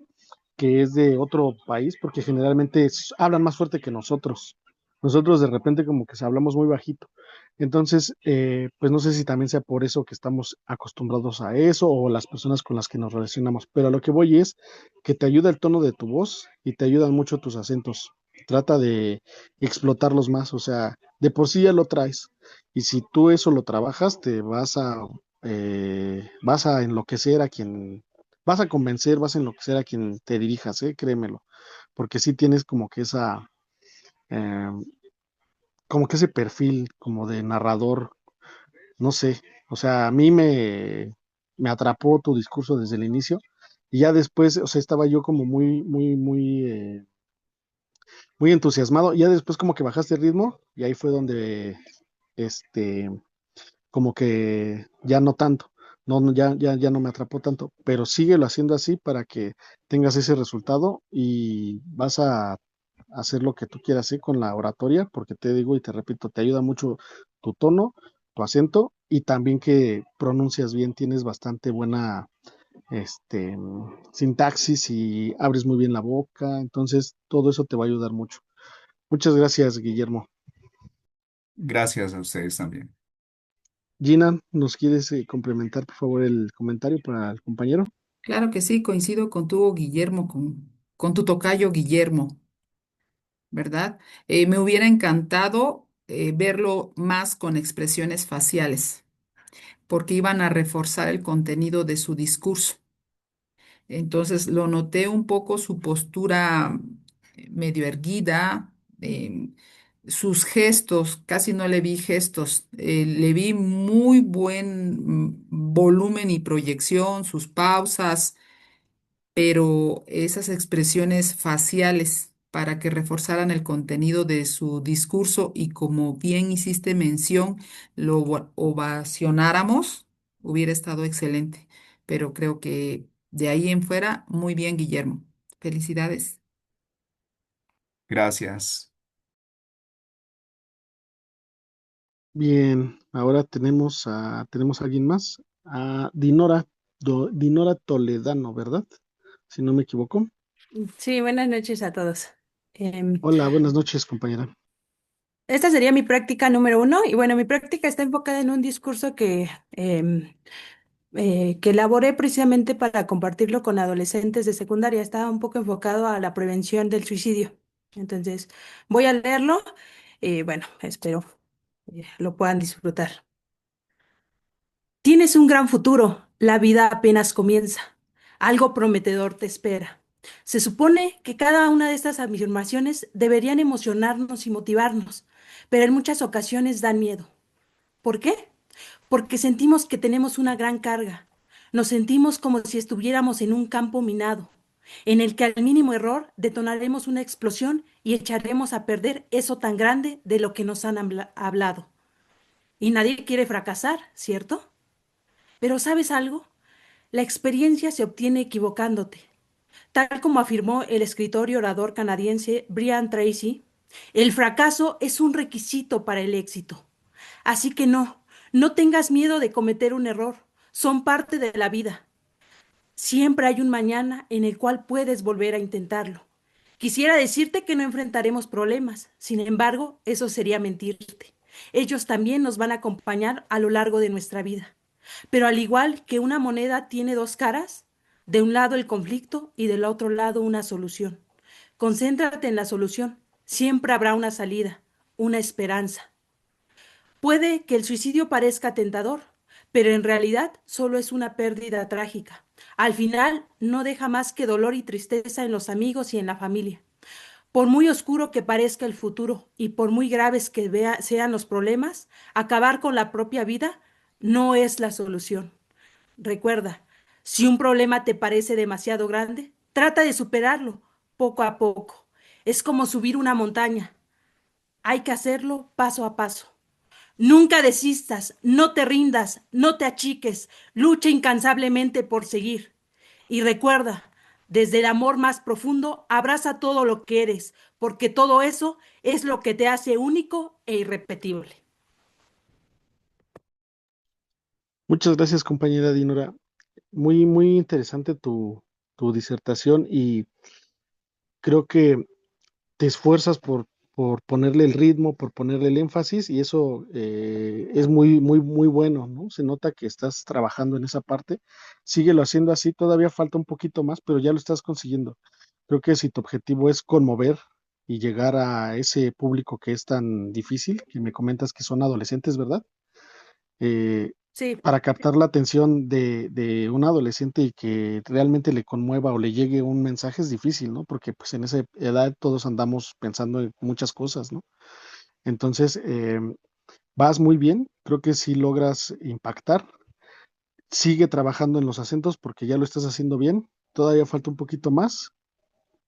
que es de otro país, porque generalmente hablan más fuerte que nosotros. Nosotros de repente como que hablamos muy bajito. Entonces, pues no sé si también sea por eso que estamos acostumbrados a eso o las personas con las que nos relacionamos, pero a lo que voy es que te ayuda el tono de tu voz y te ayudan mucho tus acentos. Trata de explotarlos más, o sea, de por sí ya lo traes y si tú eso lo trabajas, te vas a enloquecer a quien, vas a convencer, vas a enloquecer a quien te dirijas, créemelo, porque sí tienes eh, como que ese perfil como de narrador, no sé, o sea, me atrapó tu discurso desde el inicio y ya después, o sea, estaba yo como muy, muy, muy, muy entusiasmado, y ya después como que bajaste el ritmo y ahí fue donde, este, como que ya no tanto, ya no me atrapó tanto, pero síguelo haciendo así para que tengas ese resultado y vas a hacer lo que tú quieras hacer con la oratoria, porque te digo y te repito, te ayuda mucho tu tono, tu acento y también que pronuncias bien, tienes bastante buena sintaxis y abres muy bien la boca, entonces todo eso te va a ayudar mucho. Muchas gracias, Guillermo. Gracias a ustedes también. Gina, ¿nos quieres complementar, por favor, el comentario para el compañero? Claro que sí, coincido con tu Guillermo, con tu tocayo Guillermo, ¿verdad? Me hubiera encantado verlo más con expresiones faciales, porque iban a reforzar el contenido de su discurso. Entonces lo noté un poco su postura medio erguida, sus gestos, casi no le vi gestos, le vi muy buen volumen y proyección, sus pausas. pero esas expresiones faciales para que reforzaran el contenido de su discurso y como bien hiciste mención, lo ovacionáramos, hubiera estado excelente. Pero creo que de ahí en fuera, muy bien, Guillermo. Felicidades. Gracias. Bien, ahora tenemos a alguien más, a Dinora, Dinora Toledano, ¿verdad? Si no me equivoco. Sí, buenas noches a todos. Em, Hola, buenas noches, compañera. Esta sería mi práctica número uno y bueno, mi práctica está enfocada en un discurso que elaboré precisamente para compartirlo con adolescentes de secundaria. Estaba un poco enfocado a la prevención del suicidio. Entonces, voy a leerlo y bueno, espero lo puedan disfrutar. Tienes un gran futuro, la vida apenas comienza. Algo prometedor te espera. Se supone que cada una de estas afirmaciones deberían emocionarnos y motivarnos, pero en muchas ocasiones dan miedo. ¿Por qué? Porque sentimos que tenemos una gran carga. Nos sentimos como si estuviéramos en un campo minado, en el que al mínimo error detonaremos una explosión y echaremos a perder eso tan grande de lo que nos han hablado. Y nadie quiere fracasar, ¿cierto? Pero ¿sabes algo? La experiencia se obtiene equivocándote. Tal como afirmó el escritor y orador canadiense Brian Tracy, el fracaso es un requisito para el éxito. Así que no tengas miedo de cometer un error. Son parte de la vida. Siempre hay un mañana en el cual puedes volver a intentarlo. Quisiera decirte que no enfrentaremos problemas. Sin embargo, eso sería mentirte. Ellos también nos van a acompañar a lo largo de nuestra vida. Pero al igual que una moneda tiene dos caras, de un lado el conflicto y del otro lado una solución. Concéntrate en la solución. Siempre habrá una salida, una esperanza. Puede que el suicidio parezca tentador, pero en realidad solo es una pérdida trágica. Al final no deja más que dolor y tristeza en los amigos y en la familia. Por muy oscuro que parezca el futuro y por muy graves que sean los problemas, acabar con la propia vida no es la solución. Recuerda, si un problema te parece demasiado grande, trata de superarlo poco a poco. Es como subir una montaña. Hay que hacerlo paso a paso. Nunca desistas, no te rindas, no te achiques, lucha incansablemente por seguir. Y recuerda, desde el amor más profundo, abraza todo lo que eres, porque todo eso es lo que te hace único e irrepetible. Muchas gracias, compañera Dinora. Muy, muy interesante tu disertación y creo que te esfuerzas por ponerle el ritmo, por ponerle el énfasis y eso es muy, muy, muy bueno, ¿no? Se nota que estás trabajando en esa parte. Síguelo haciendo así, todavía falta un poquito más, pero ya lo estás consiguiendo. Creo que si tu objetivo es conmover y llegar a ese público que es tan difícil, que me comentas que son adolescentes, ¿verdad? eh, Sí, para captar la atención de un adolescente y que realmente le conmueva o le llegue un mensaje es difícil, ¿no? Porque pues en esa edad todos andamos pensando en muchas cosas, ¿no? Entonces, vas muy bien, creo que sí logras impactar. Sigue trabajando en los acentos porque ya lo estás haciendo bien. Todavía falta un poquito más,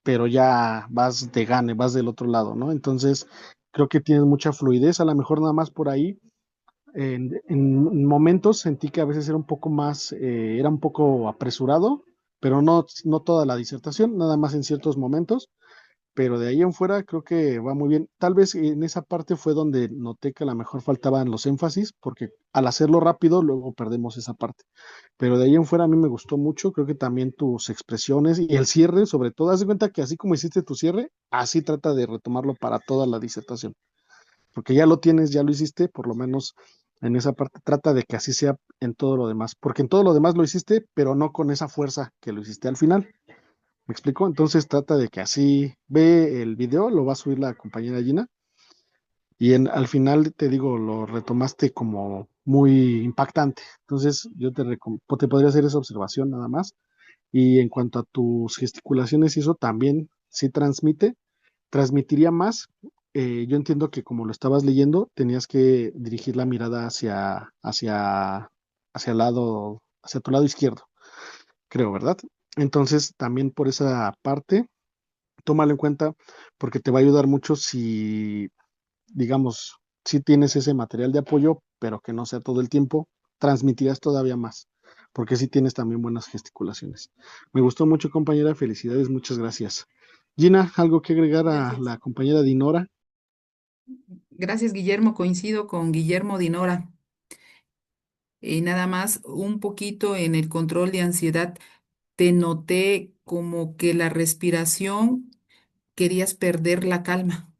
pero ya vas de gane, vas del otro lado, ¿no? Entonces, creo que tienes mucha fluidez, a lo mejor nada más por ahí en momentos sentí que a veces era un poco más, era un poco apresurado, pero no toda la disertación, nada más en ciertos momentos, pero de ahí en fuera creo que va muy bien. Tal vez en esa parte fue donde noté que a lo mejor faltaban los énfasis, porque al hacerlo rápido luego perdemos esa parte. Pero de ahí en fuera a mí me gustó mucho, creo que también tus expresiones y el cierre, sobre todo, haz de cuenta que así como hiciste tu cierre, así trata de retomarlo para toda la disertación porque ya lo tienes, ya lo hiciste, por lo menos en esa parte trata de que así sea en todo lo demás, porque en todo lo demás lo hiciste, pero no con esa fuerza que lo hiciste al final. ¿Me explico? Entonces trata de que así ve el video, lo va a subir la compañera Gina, y al final te digo, lo retomaste como muy impactante. Entonces yo te podría hacer esa observación nada más. Y en cuanto a tus gesticulaciones y eso también sí transmitiría más. Yo entiendo que como lo estabas leyendo, tenías que dirigir la mirada hacia el lado, hacia tu lado izquierdo, creo, ¿verdad? Entonces, también por esa parte, tómalo en cuenta porque te va a ayudar mucho si, digamos, si tienes ese material de apoyo, pero que no sea todo el tiempo, transmitirás todavía más, porque si tienes también buenas gesticulaciones. Me gustó mucho, compañera, felicidades, muchas gracias. Gina, ¿algo que agregar a Gracias. la compañera Dinora? Gracias, Guillermo. Coincido con Guillermo Dinora. Y nada más un poquito en el control de ansiedad. Te noté como que la respiración querías perder la calma.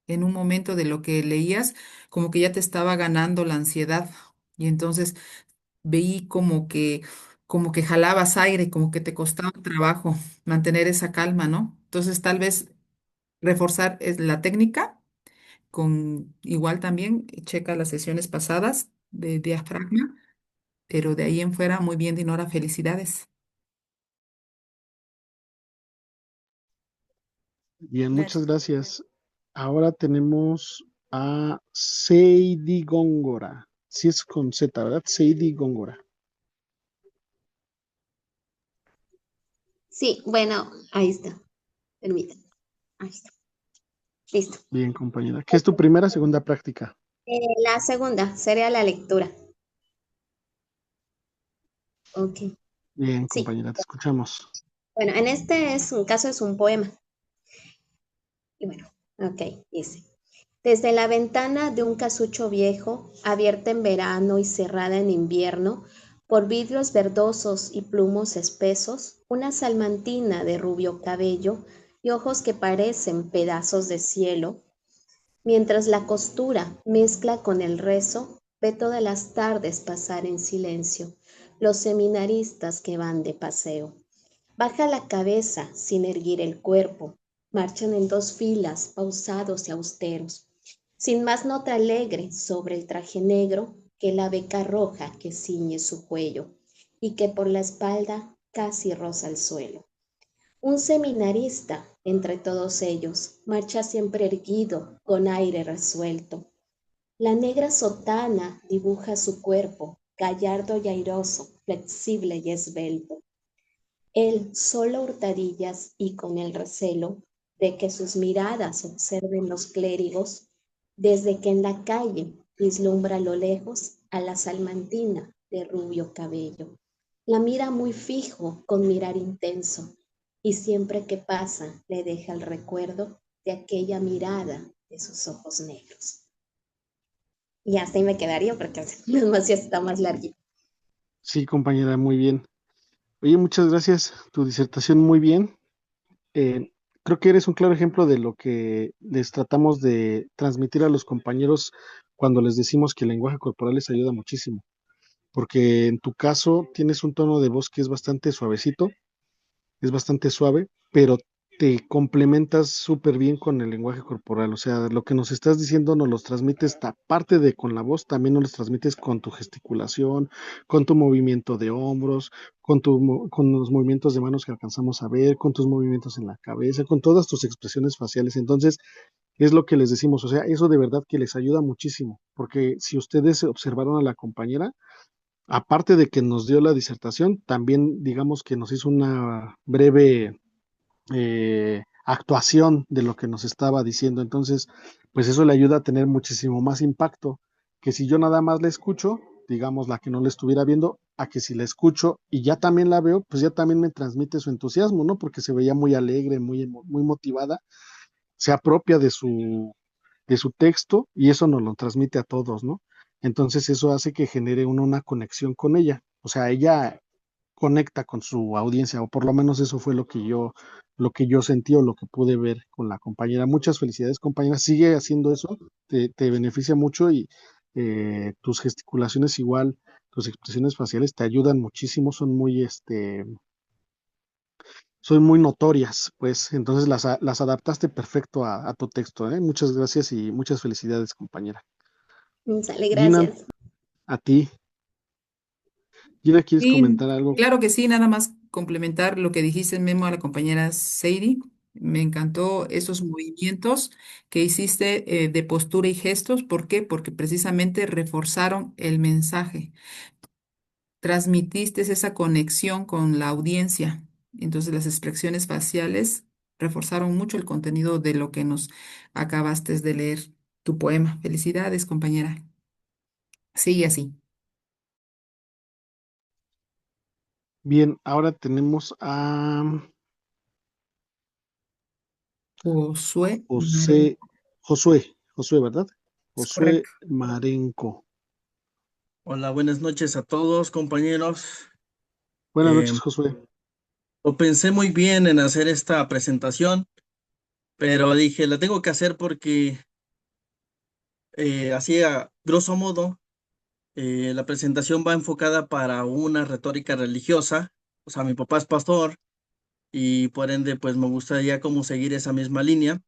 En un momento de lo que leías, como que ya te estaba ganando la ansiedad. Y entonces veí como que jalabas aire, como que te costaba trabajo mantener esa calma, ¿no? Entonces tal vez reforzar la técnica con igual también, checa las sesiones pasadas de diafragma, pero de ahí en fuera, muy bien, Dinora, felicidades. Bien, muchas Gracias. gracias. Ahora tenemos a Seidi Góngora. Sí es con Z, ¿verdad? Seidi Góngora. Sí, bueno, ahí está. Permítame. Ahí está. Listo. Bien, compañera. ¿Qué es tu primera, segunda práctica? La segunda sería la lectura. Ok. Bien, Sí. compañera, te escuchamos. Bueno, en este es un caso, es un poema. Y bueno, ok, dice. Desde la ventana de un casucho viejo, abierta en verano y cerrada en invierno, por vidrios verdosos y plumos espesos, una salmantina de rubio cabello y ojos que parecen pedazos de cielo, mientras la costura mezcla con el rezo, ve todas las tardes pasar en silencio los seminaristas que van de paseo. Baja la cabeza sin erguir el cuerpo, marchan en dos filas, pausados y austeros, sin más nota alegre sobre el traje negro que la beca roja que ciñe su cuello y que por la espalda casi roza el suelo. Un seminarista entre todos ellos marcha siempre erguido, con aire resuelto. La negra sotana dibuja su cuerpo, gallardo y airoso, flexible y esbelto. Él solo hurtadillas y con el recelo de que sus miradas observen los clérigos, desde que en la calle vislumbra a lo lejos a la salmantina de rubio cabello. La mira muy fijo con mirar intenso y siempre que pasa le deja el recuerdo de aquella mirada de sus ojos negros. Y hasta ahí me quedaría porque además ya está más larguito. Sí, compañera, muy bien. Oye, muchas gracias. Tu disertación muy bien. Eh, Creo que eres un claro ejemplo de lo que les tratamos de transmitir a los compañeros cuando les decimos que el lenguaje corporal les ayuda muchísimo, porque en tu caso tienes un tono de voz que es bastante suavecito, es bastante suave, pero te complementas súper bien con el lenguaje corporal. O sea, lo que nos estás diciendo nos los transmites, aparte de con la voz, también nos los transmites con tu gesticulación, con tu movimiento de hombros, con los movimientos de manos que alcanzamos a ver, con tus movimientos en la cabeza, con todas tus expresiones faciales. Entonces, es lo que les decimos. O sea, eso de verdad que les ayuda muchísimo, porque si ustedes observaron a la compañera, aparte de que nos dio la disertación, también digamos que nos hizo una breve actuación de lo que nos estaba diciendo. Entonces, pues eso le ayuda a tener muchísimo más impacto que si yo nada más la escucho, digamos, la que no la estuviera viendo, a que si la escucho y ya también la veo, pues ya también me transmite su entusiasmo, ¿no? Porque se veía muy alegre, muy motivada, se apropia de su texto y eso nos lo transmite a todos, ¿no? Entonces eso hace que genere uno una conexión con ella. O sea, ella conecta con su audiencia, o por lo menos eso fue lo que yo sentí o lo que pude ver con la compañera. Muchas felicidades, compañera. Sigue haciendo eso, te beneficia mucho y tus gesticulaciones igual, tus expresiones faciales te ayudan muchísimo, son muy notorias, pues, entonces las adaptaste perfecto a tu texto, ¿eh? Muchas gracias y muchas felicidades, compañera. Sale, Gina, gracias. a ti. Gina, ¿quieres Sí, comentar algo? claro que sí, nada más complementar lo que dijiste, Memo, a la compañera Sadie. Me encantó esos movimientos que hiciste de postura y gestos. ¿Por qué? Porque precisamente reforzaron el mensaje. Transmitiste esa conexión con la audiencia. Entonces las expresiones faciales reforzaron mucho el contenido de lo que nos acabaste de leer tu poema. Felicidades, compañera. Sigue así. Bien, ahora tenemos a Josué José, Josué, ¿verdad? es Josué correcto. Marenco. Hola, buenas noches a todos, compañeros. Buenas Eh, noches, Josué. lo pensé muy bien en hacer esta presentación, pero dije, la tengo que hacer porque así a grosso modo, la presentación va enfocada para una retórica religiosa. O sea, mi papá es pastor y por ende, pues me gustaría como seguir esa misma línea.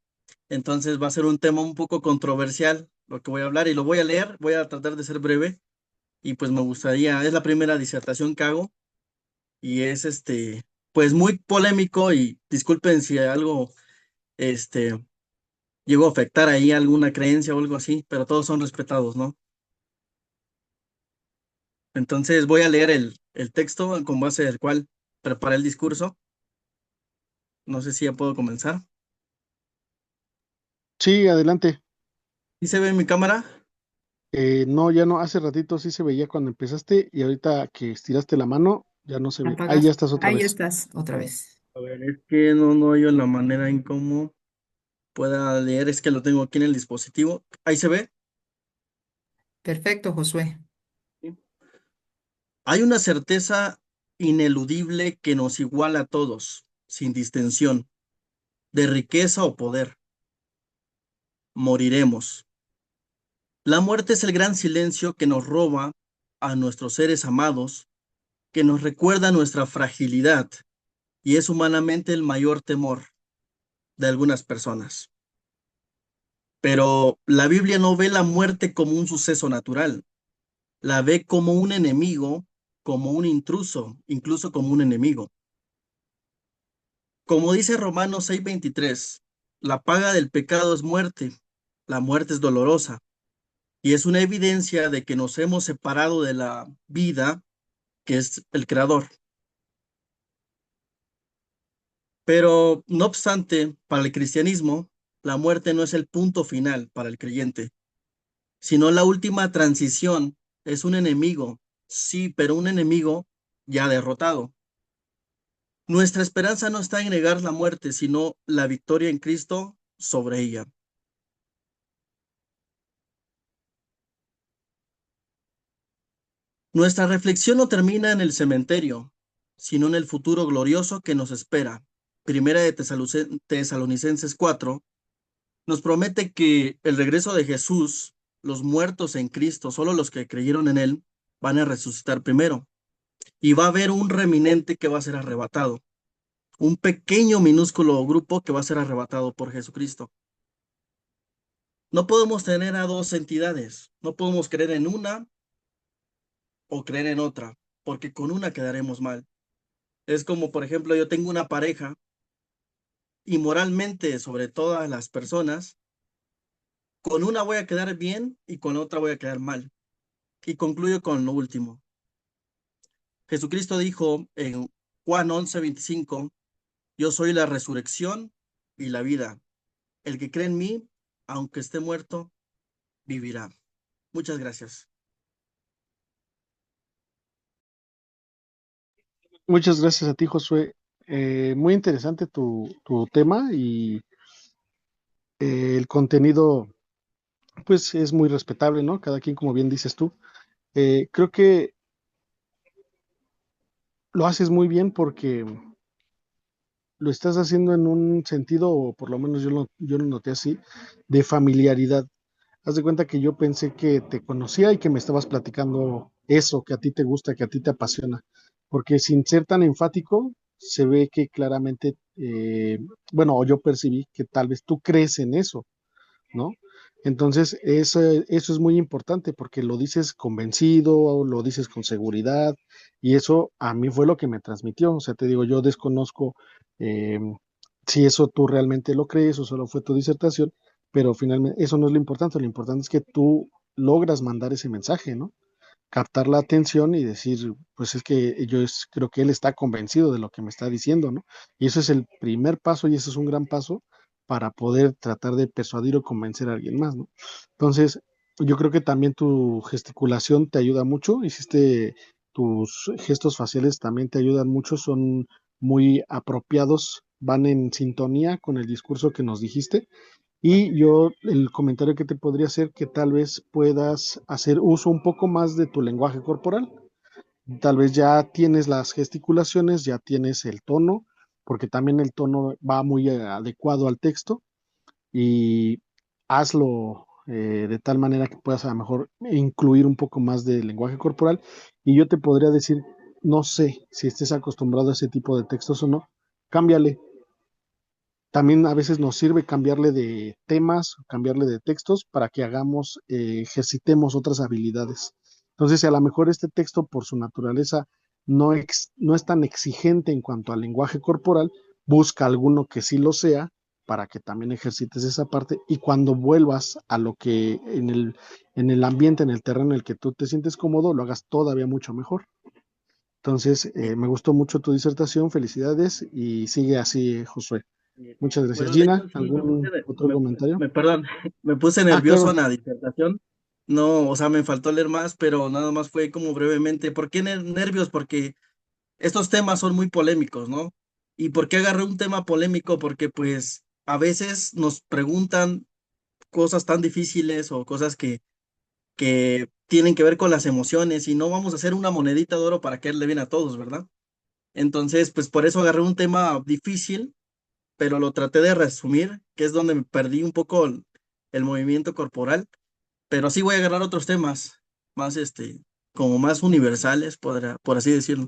Entonces va a ser un tema un poco controversial lo que voy a hablar y lo voy a leer, voy a tratar de ser breve y pues me gustaría, es la primera disertación que hago y es pues muy polémico y disculpen si algo, este, llegó a afectar ahí alguna creencia o algo así, pero todos son respetados, ¿no? Entonces voy a leer el texto con base del cual preparé el discurso. No sé si ya puedo comenzar. Sí, adelante. ¿Y se ve en mi cámara? No, ya no, hace ratito sí se veía cuando empezaste y ahorita que estiraste la mano, ya no se ve. Ahí ya Apagar. estás otra Ahí vez. estás otra vez. A ver, es que no hallo la manera en cómo pueda leer, es que lo tengo aquí en el dispositivo. Ahí se ve. Perfecto, Josué. ¿Sí? Hay una certeza ineludible que nos iguala a todos, sin distinción, de riqueza o poder. Moriremos. La muerte es el gran silencio que nos roba a nuestros seres amados, que nos recuerda nuestra fragilidad y es humanamente el mayor temor de algunas personas. Pero la Biblia no ve la muerte como un suceso natural, la ve como un enemigo, como un intruso, incluso como un enemigo. Como dice Romanos 6:23, la paga del pecado es muerte, la muerte es dolorosa y es una evidencia de que nos hemos separado de la vida que es el creador. Pero no obstante, para el cristianismo, la muerte no es el punto final para el creyente, sino la última transición. Es un enemigo, sí, pero un enemigo ya derrotado. Nuestra esperanza no está en negar la muerte, sino la victoria en Cristo sobre ella. Nuestra reflexión no termina en el cementerio, sino en el futuro glorioso que nos espera. Primera de Tesalonicenses 4 nos promete que el regreso de Jesús, los muertos en Cristo, solo los que creyeron en Él, van a resucitar primero. Y va a haber un remanente que va a ser arrebatado, un pequeño minúsculo grupo que va a ser arrebatado por Jesucristo. No podemos tener a dos entidades, no podemos creer en una o creer en otra, porque con una quedaremos mal. Es como, por ejemplo, yo tengo una pareja y moralmente sobre todas las personas, con una voy a quedar bien y con otra voy a quedar mal. Y concluyo con lo último. Jesucristo dijo en Juan 11:25, yo soy la resurrección y la vida. El que cree en mí, aunque esté muerto, vivirá. Muchas gracias. Muchas gracias a ti, Josué. Muy interesante tu tema y el contenido, pues es muy respetable, ¿no? Cada quien, como bien dices tú. Creo que lo haces muy bien porque lo estás haciendo en un sentido, o por lo menos yo lo noté así, de familiaridad. Haz de cuenta que yo pensé que te conocía y que me estabas platicando eso, que a ti te gusta, que a ti te apasiona, porque sin ser tan enfático, se ve que claramente, bueno, o yo percibí que tal vez tú crees en eso, ¿no? Entonces, eso es muy importante porque lo dices convencido, lo dices con seguridad, y eso a mí fue lo que me transmitió. O sea, te digo, yo desconozco eh, si eso tú realmente lo crees o solo fue tu disertación, pero finalmente eso no es lo importante es que tú logras mandar ese mensaje, ¿no? captar la atención y decir, pues es que creo que él está convencido de lo que me está diciendo, ¿no? Y eso es el primer paso y eso es un gran paso para poder tratar de persuadir o convencer a alguien más, ¿no? Entonces, yo creo que también tu gesticulación te ayuda mucho, tus gestos faciales también te ayudan mucho, son muy apropiados, van en sintonía con el discurso que nos dijiste. Y yo el comentario que te podría hacer que tal vez puedas hacer uso un poco más de tu lenguaje corporal. Tal vez ya tienes las gesticulaciones, ya tienes el tono, porque también el tono va muy adecuado al texto y hazlo de tal manera que puedas a lo mejor incluir un poco más de lenguaje corporal. Y yo te podría decir, no sé si estés acostumbrado a ese tipo de textos o no, cámbiale. También a veces nos sirve cambiarle de temas, cambiarle de textos para que ejercitemos otras habilidades. Entonces, si a lo mejor este texto por su naturaleza no es tan exigente en cuanto al lenguaje corporal, busca alguno que sí lo sea para que también ejercites esa parte y cuando vuelvas a lo que en el ambiente, en el terreno en el que tú te sientes cómodo, lo hagas todavía mucho mejor. Entonces, me gustó mucho tu disertación, felicidades y sigue así, Josué. Muchas gracias. Bueno, de Gina, hecho, sí, ¿algún otro comentario? perdón, me puse Ah, nervioso claro. en la disertación. No, o sea, me faltó leer más, pero nada más fue como brevemente. ¿Por qué nervios? Porque estos temas son muy polémicos, ¿no? ¿Y por qué agarré un tema polémico? Porque pues a veces nos preguntan cosas tan difíciles o cosas que tienen que ver con las emociones y no vamos a hacer una monedita de oro para caerle bien a todos, ¿verdad? Entonces, pues por eso agarré un tema difícil, pero lo traté de resumir, que es donde me perdí un poco el movimiento corporal, pero sí voy a agarrar otros temas más, como más universales, por así decirlo.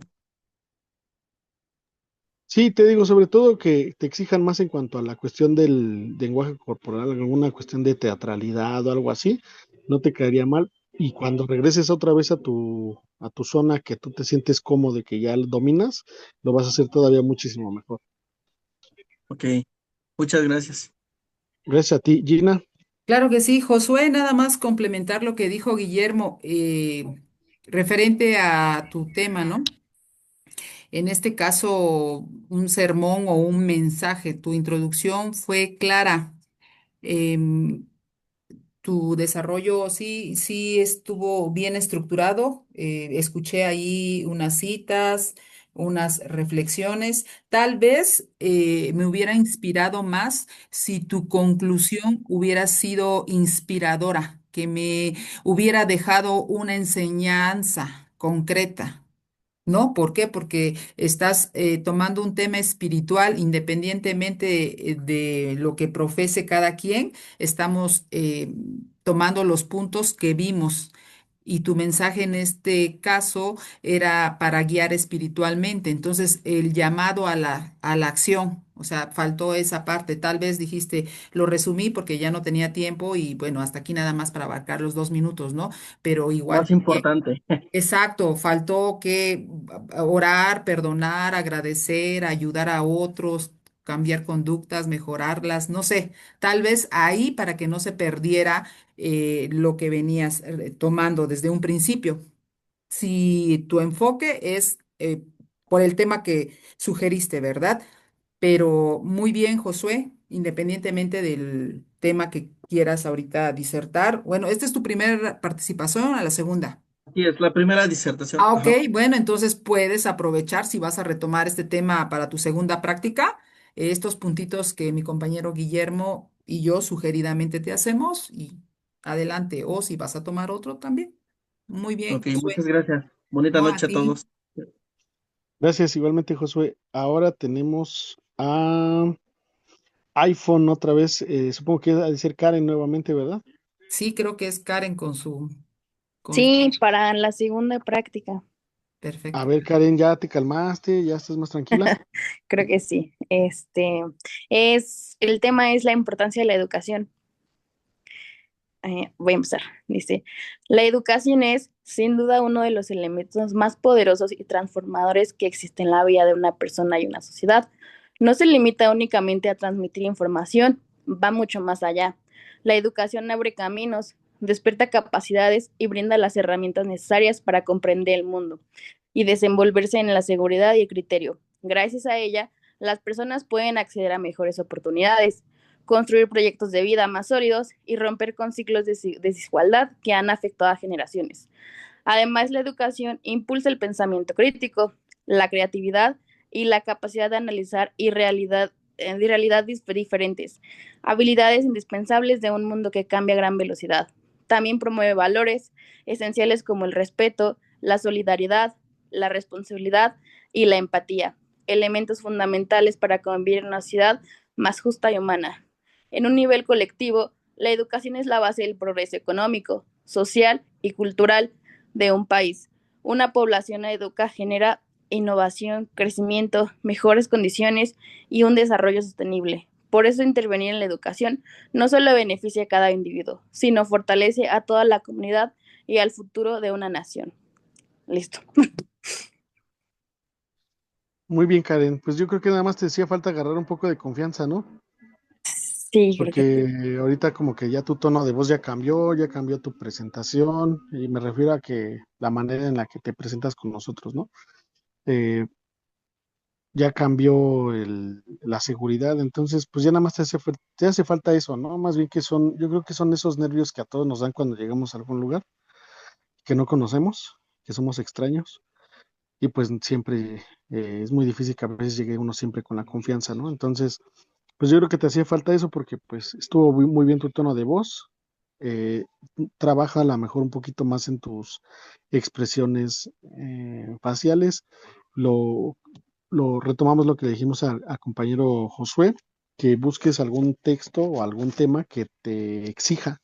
Sí, te digo, sobre todo que te exijan más en cuanto a la cuestión del lenguaje corporal, alguna cuestión de teatralidad o algo así, no te caería mal. Y cuando regreses otra vez a tu zona que tú te sientes cómodo y que ya lo dominas, lo vas a hacer todavía muchísimo mejor. Ok, muchas gracias. Gracias a ti, Gina. Claro que sí, Josué, nada más complementar lo que dijo Guillermo referente a tu tema, ¿no? En este caso, un sermón o un mensaje. Tu introducción fue clara. Em, Tu desarrollo sí estuvo bien estructurado. Escuché ahí unas citas, unas reflexiones. Tal vez me hubiera inspirado más si tu conclusión hubiera sido inspiradora, que me hubiera dejado una enseñanza concreta. ¿No? ¿Por qué? Porque estás tomando un tema espiritual independientemente de lo que profese cada quien, estamos tomando los puntos que vimos. Y tu mensaje en este caso era para guiar espiritualmente. Entonces, el llamado a la acción, o sea, faltó esa parte. Tal vez dijiste, lo resumí porque ya no tenía tiempo y bueno, hasta aquí nada más para abarcar los 2 minutos, ¿no? Pero igual Más importante. exacto, faltó que orar, perdonar, agradecer, ayudar a otros, cambiar conductas, mejorarlas, no sé, tal vez ahí para que no se perdiera lo que venías tomando desde un principio. Si tu enfoque es por el tema que sugeriste, ¿verdad? Pero muy bien, Josué, independientemente del tema que quieras ahorita disertar. Bueno, esta es tu primera participación a la segunda. Sí, es la primera disertación. Ah, ok, Ajá. bueno, entonces puedes aprovechar si vas a retomar este tema para tu segunda práctica, estos puntitos que mi compañero Guillermo y yo sugeridamente te hacemos y adelante, o si vas a tomar otro también. Muy bien, Ok, Josué. muchas gracias. Bonita No, a noche a ti. todos. Gracias igualmente, Josué. Ahora tenemos a iPhone otra vez. Supongo que ha de ser Karen nuevamente, ¿verdad? Sí, creo que es Karen con su, Sí, para la segunda práctica. A perfecto. ver, Karen, ¿ya te calmaste? ¿Ya estás más tranquila? Creo que sí. El tema es la importancia de la educación. Voy a empezar. Dice, la educación es sin duda uno de los elementos más poderosos y transformadores que existe en la vida de una persona y una sociedad. No se limita únicamente a transmitir información, va mucho más allá. La educación abre caminos, despierta capacidades y brinda las herramientas necesarias para comprender el mundo y desenvolverse en la seguridad y el criterio. Gracias a ella, las personas pueden acceder a mejores oportunidades, construir proyectos de vida más sólidos y romper con ciclos de desigualdad que han afectado a generaciones. Además, la educación impulsa el pensamiento crítico, la creatividad y la capacidad de analizar realidades diferentes, habilidades indispensables de un mundo que cambia a gran velocidad. También promueve valores esenciales como el respeto, la solidaridad, la responsabilidad y la empatía, elementos fundamentales para convivir en una sociedad más justa y humana. En un nivel colectivo, la educación es la base del progreso económico, social y cultural de un país. Una población educada genera innovación, crecimiento, mejores condiciones y un desarrollo sostenible. Por eso intervenir en la educación no solo beneficia a cada individuo, sino fortalece a toda la comunidad y al futuro de una nación. Listo. Muy bien, Karen. Pues yo creo que nada más te hacía falta agarrar un poco de confianza, ¿no? Sí, creo que sí. Porque ahorita como que ya tu tono de voz ya cambió tu presentación, y me refiero a que la manera en la que te presentas con nosotros, ¿no? Eh, ya cambió la seguridad, entonces pues ya nada más te hace falta eso, ¿no? Más bien yo creo que son esos nervios que a todos nos dan cuando llegamos a algún lugar que no conocemos, que somos extraños, y pues siempre es muy difícil que a veces llegue uno siempre con la confianza, ¿no? Entonces, pues yo creo que te hacía falta eso porque pues estuvo muy bien tu tono de voz. eh, Trabaja a lo mejor un poquito más en tus expresiones faciales. Lo, lo retomamos lo que le dijimos al compañero Josué, que busques algún texto o algún tema que te exija,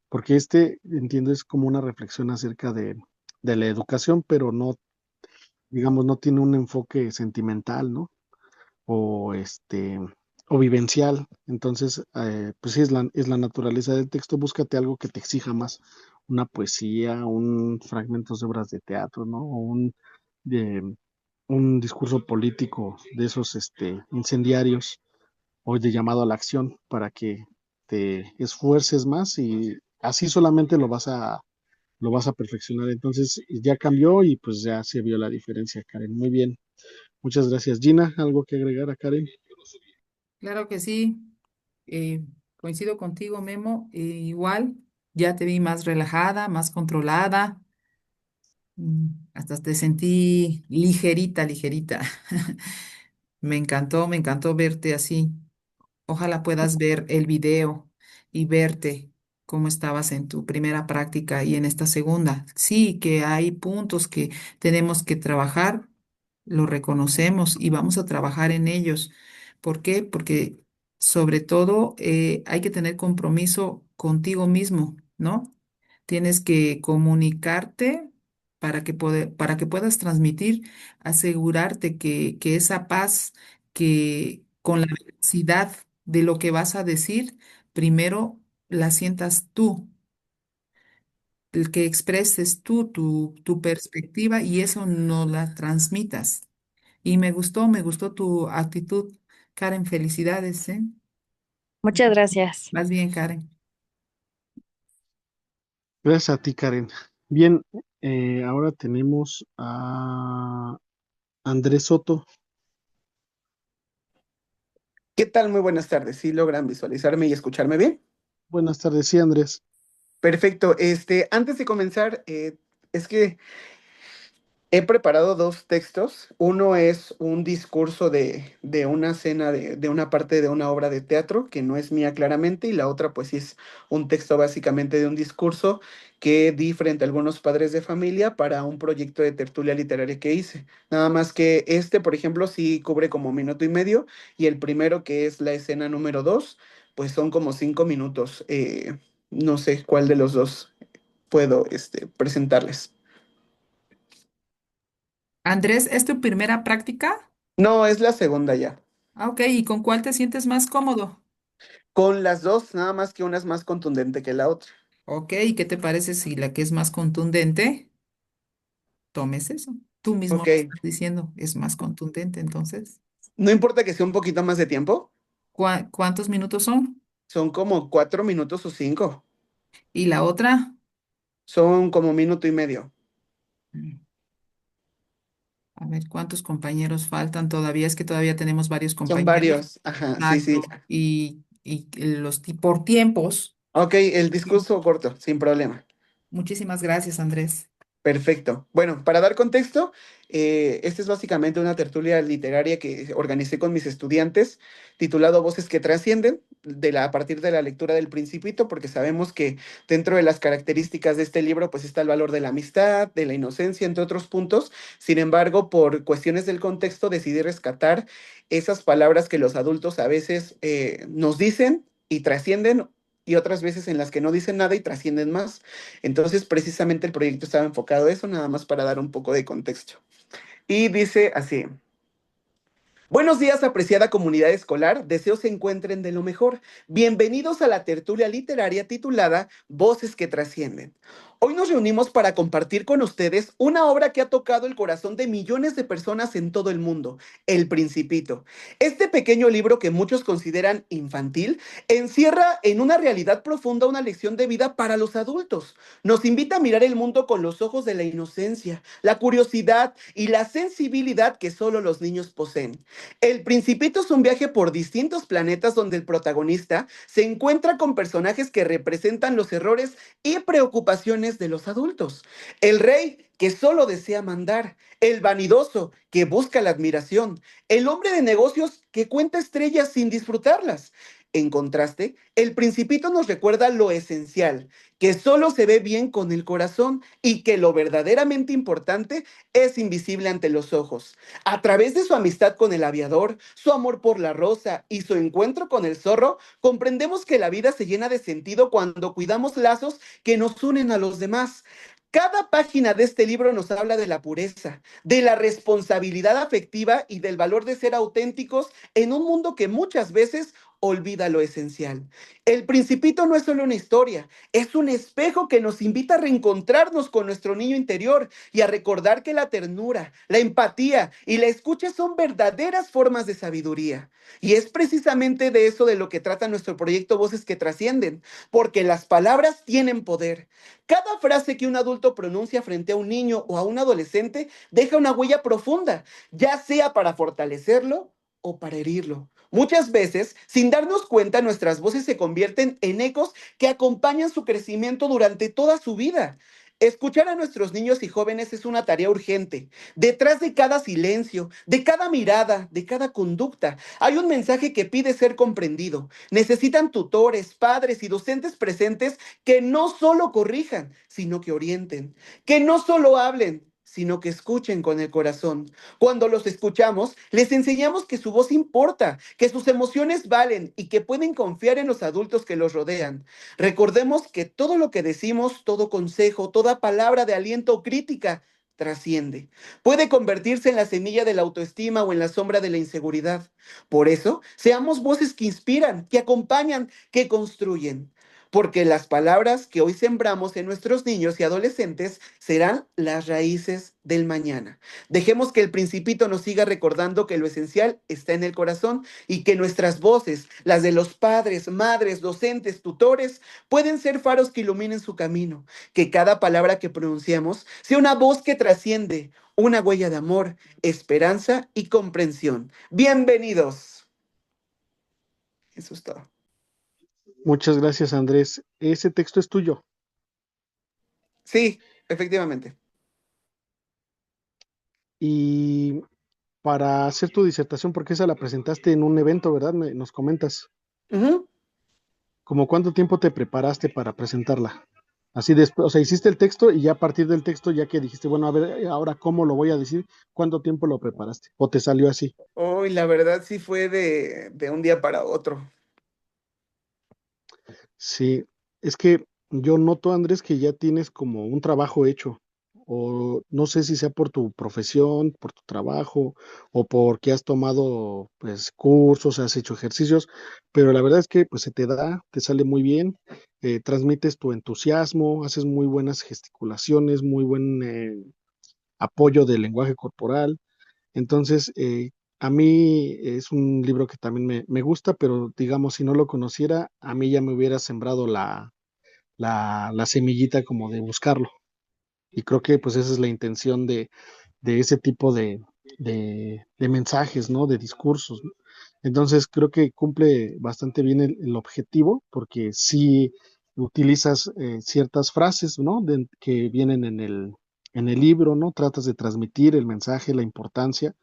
porque entiendo, es como una reflexión acerca de la educación, pero no, digamos, no tiene un enfoque sentimental, ¿no? O o vivencial. Entonces, pues sí, es la naturaleza del texto. Búscate algo que te exija más, una poesía, un fragmentos de obras de teatro, ¿no? O de- un discurso político de esos incendiarios o de llamado a la acción para que te esfuerces más, y así solamente lo vas a perfeccionar. Entonces, ya cambió y pues ya se vio la diferencia, Karen. Muy bien. Muchas gracias. Gina, ¿algo que agregar a Karen? Claro que sí. eh, Coincido contigo, Memo. Igual, ya te vi más relajada, más controlada. Hasta te sentí ligerita, ligerita. Me encantó verte así. Ojalá puedas ver el video y verte cómo estabas en tu primera práctica y en esta segunda. Sí, que hay puntos que tenemos que trabajar, lo reconocemos y vamos a trabajar en ellos. ¿Por qué? Porque sobre todo hay que tener compromiso contigo mismo, ¿no? Tienes que comunicarte para que puedas transmitir, asegurarte que esa paz que con la velocidad de lo que vas a decir, primero la sientas tú, el que expreses tú tu perspectiva y eso no la transmitas. Y me gustó tu actitud, Karen, felicidades, ¿eh? Muchas gracias. Vas bien, Karen. Gracias a ti, Karen. Bien, ahora tenemos a Andrés Soto. ¿Qué tal? Muy buenas tardes. ¿Sí logran visualizarme y escucharme bien? Buenas tardes, sí, Andrés. Perfecto. Antes de comenzar, es que he preparado dos textos. Uno es un discurso de una cena, de una parte de una obra de teatro que no es mía claramente, y la otra pues sí es un texto básicamente de un discurso que di frente a algunos padres de familia para un proyecto de tertulia literaria que hice. Nada más que por ejemplo, sí cubre como minuto y medio, y el primero, que es la escena número 2, pues son como 5 minutos. No sé cuál de los dos puedo presentarles. Andrés, ¿es tu primera práctica? No, es la segunda ya. Ah, ok, ¿y con cuál te sientes más cómodo? Con las dos, nada más que una es más contundente que la otra. Ok, ¿y qué te parece si la que es más contundente, tomes eso? Tú mismo Ok, lo estás diciendo, es más contundente, entonces. no importa que sea un poquito más de tiempo, ¿Cuántos minutos son? son como 4 minutos o 5. ¿Y la otra? Son como minuto y medio. Mm, A ver, ¿cuántos compañeros faltan todavía? Es que todavía tenemos varios Son compañeros. varios. Ajá, sí, sí. Exacto. Y por tiempos. Ok, el discurso corto, sin problema. Muchísimas gracias, Andrés. Perfecto. Bueno, para dar contexto, esta es básicamente una tertulia literaria que organicé con mis estudiantes, titulado Voces que trascienden, a partir de la lectura del Principito, porque sabemos que dentro de las características de este libro, pues está el valor de la amistad, de la inocencia, entre otros puntos. Sin embargo, por cuestiones del contexto, decidí rescatar esas palabras que los adultos a veces nos dicen y trascienden, y otras veces en las que no dicen nada y trascienden más. Entonces, precisamente el proyecto estaba enfocado a eso, nada más para dar un poco de contexto. Y dice así. Buenos días, apreciada comunidad escolar. Deseo se encuentren de lo mejor. Bienvenidos a la tertulia literaria titulada Voces que trascienden. Hoy nos reunimos para compartir con ustedes una obra que ha tocado el corazón de millones de personas en todo el mundo, El Principito. Este pequeño libro que muchos consideran infantil encierra en una realidad profunda una lección de vida para los adultos. Nos invita a mirar el mundo con los ojos de la inocencia, la curiosidad y la sensibilidad que solo los niños poseen. El Principito es un viaje por distintos planetas donde el protagonista se encuentra con personajes que representan los errores y preocupaciones de los adultos. El rey que solo desea mandar, el vanidoso que busca la admiración, el hombre de negocios que cuenta estrellas sin disfrutarlas. En contraste, el Principito nos recuerda lo esencial, que solo se ve bien con el corazón y que lo verdaderamente importante es invisible ante los ojos. A través de su amistad con el aviador, su amor por la rosa y su encuentro con el zorro, comprendemos que la vida se llena de sentido cuando cuidamos lazos que nos unen a los demás. Cada página de este libro nos habla de la pureza, de la responsabilidad afectiva y del valor de ser auténticos en un mundo que muchas veces olvida lo esencial. El Principito no es solo una historia, es un espejo que nos invita a reencontrarnos con nuestro niño interior y a recordar que la ternura, la empatía y la escucha son verdaderas formas de sabiduría. Y es precisamente de eso de lo que trata nuestro proyecto Voces que Trascienden, porque las palabras tienen poder. Cada frase que un adulto pronuncia frente a un niño o a un adolescente deja una huella profunda, ya sea para fortalecerlo o para herirlo. Muchas veces, sin darnos cuenta, nuestras voces se convierten en ecos que acompañan su crecimiento durante toda su vida. Escuchar a nuestros niños y jóvenes es una tarea urgente. Detrás de cada silencio, de cada mirada, de cada conducta, hay un mensaje que pide ser comprendido. Necesitan tutores, padres y docentes presentes que no solo corrijan, sino que orienten, que no solo hablen, sino que escuchen con el corazón. Cuando los escuchamos, les enseñamos que su voz importa, que sus emociones valen y que pueden confiar en los adultos que los rodean. Recordemos que todo lo que decimos, todo consejo, toda palabra de aliento o crítica, trasciende. Puede convertirse en la semilla de la autoestima o en la sombra de la inseguridad. Por eso, seamos voces que inspiran, que acompañan, que construyen. Porque las palabras que hoy sembramos en nuestros niños y adolescentes serán las raíces del mañana. Dejemos que el Principito nos siga recordando que lo esencial está en el corazón y que nuestras voces, las de los padres, madres, docentes, tutores, pueden ser faros que iluminen su camino. Que cada palabra que pronunciamos sea una voz que trasciende, una huella de amor, esperanza y comprensión. Bienvenidos. Eso es todo. Muchas gracias, Andrés. Ese texto es tuyo. Sí, efectivamente. Y para hacer tu disertación, porque esa la presentaste en un evento, ¿verdad? Nos comentas. Ujú. ¿Cómo cuánto tiempo te preparaste para presentarla? Así después, o sea, hiciste el texto y ya a partir del texto, ya que dijiste, bueno, a ver, ahora cómo lo voy a decir, ¿cuánto tiempo lo preparaste? ¿O te salió así? Hoy, la verdad, sí fue de un día para otro. Sí, es que yo noto, Andrés, que ya tienes como un trabajo hecho, o no sé si sea por tu profesión, por tu trabajo, o porque has tomado pues cursos, has hecho ejercicios, pero la verdad es que pues se te da, te sale muy bien, transmites tu entusiasmo, haces muy buenas gesticulaciones, muy buen apoyo del lenguaje corporal. Entonces, a mí es un libro que también me gusta, pero digamos, si no lo conociera, a mí ya me hubiera sembrado la semillita como de buscarlo. Y creo que pues esa es la intención de ese tipo de mensajes, ¿no? De discursos, ¿no? Entonces creo que cumple bastante bien el objetivo, porque sí utilizas ciertas frases, ¿no? Que vienen en el libro, ¿no? Tratas de transmitir el mensaje, la importancia,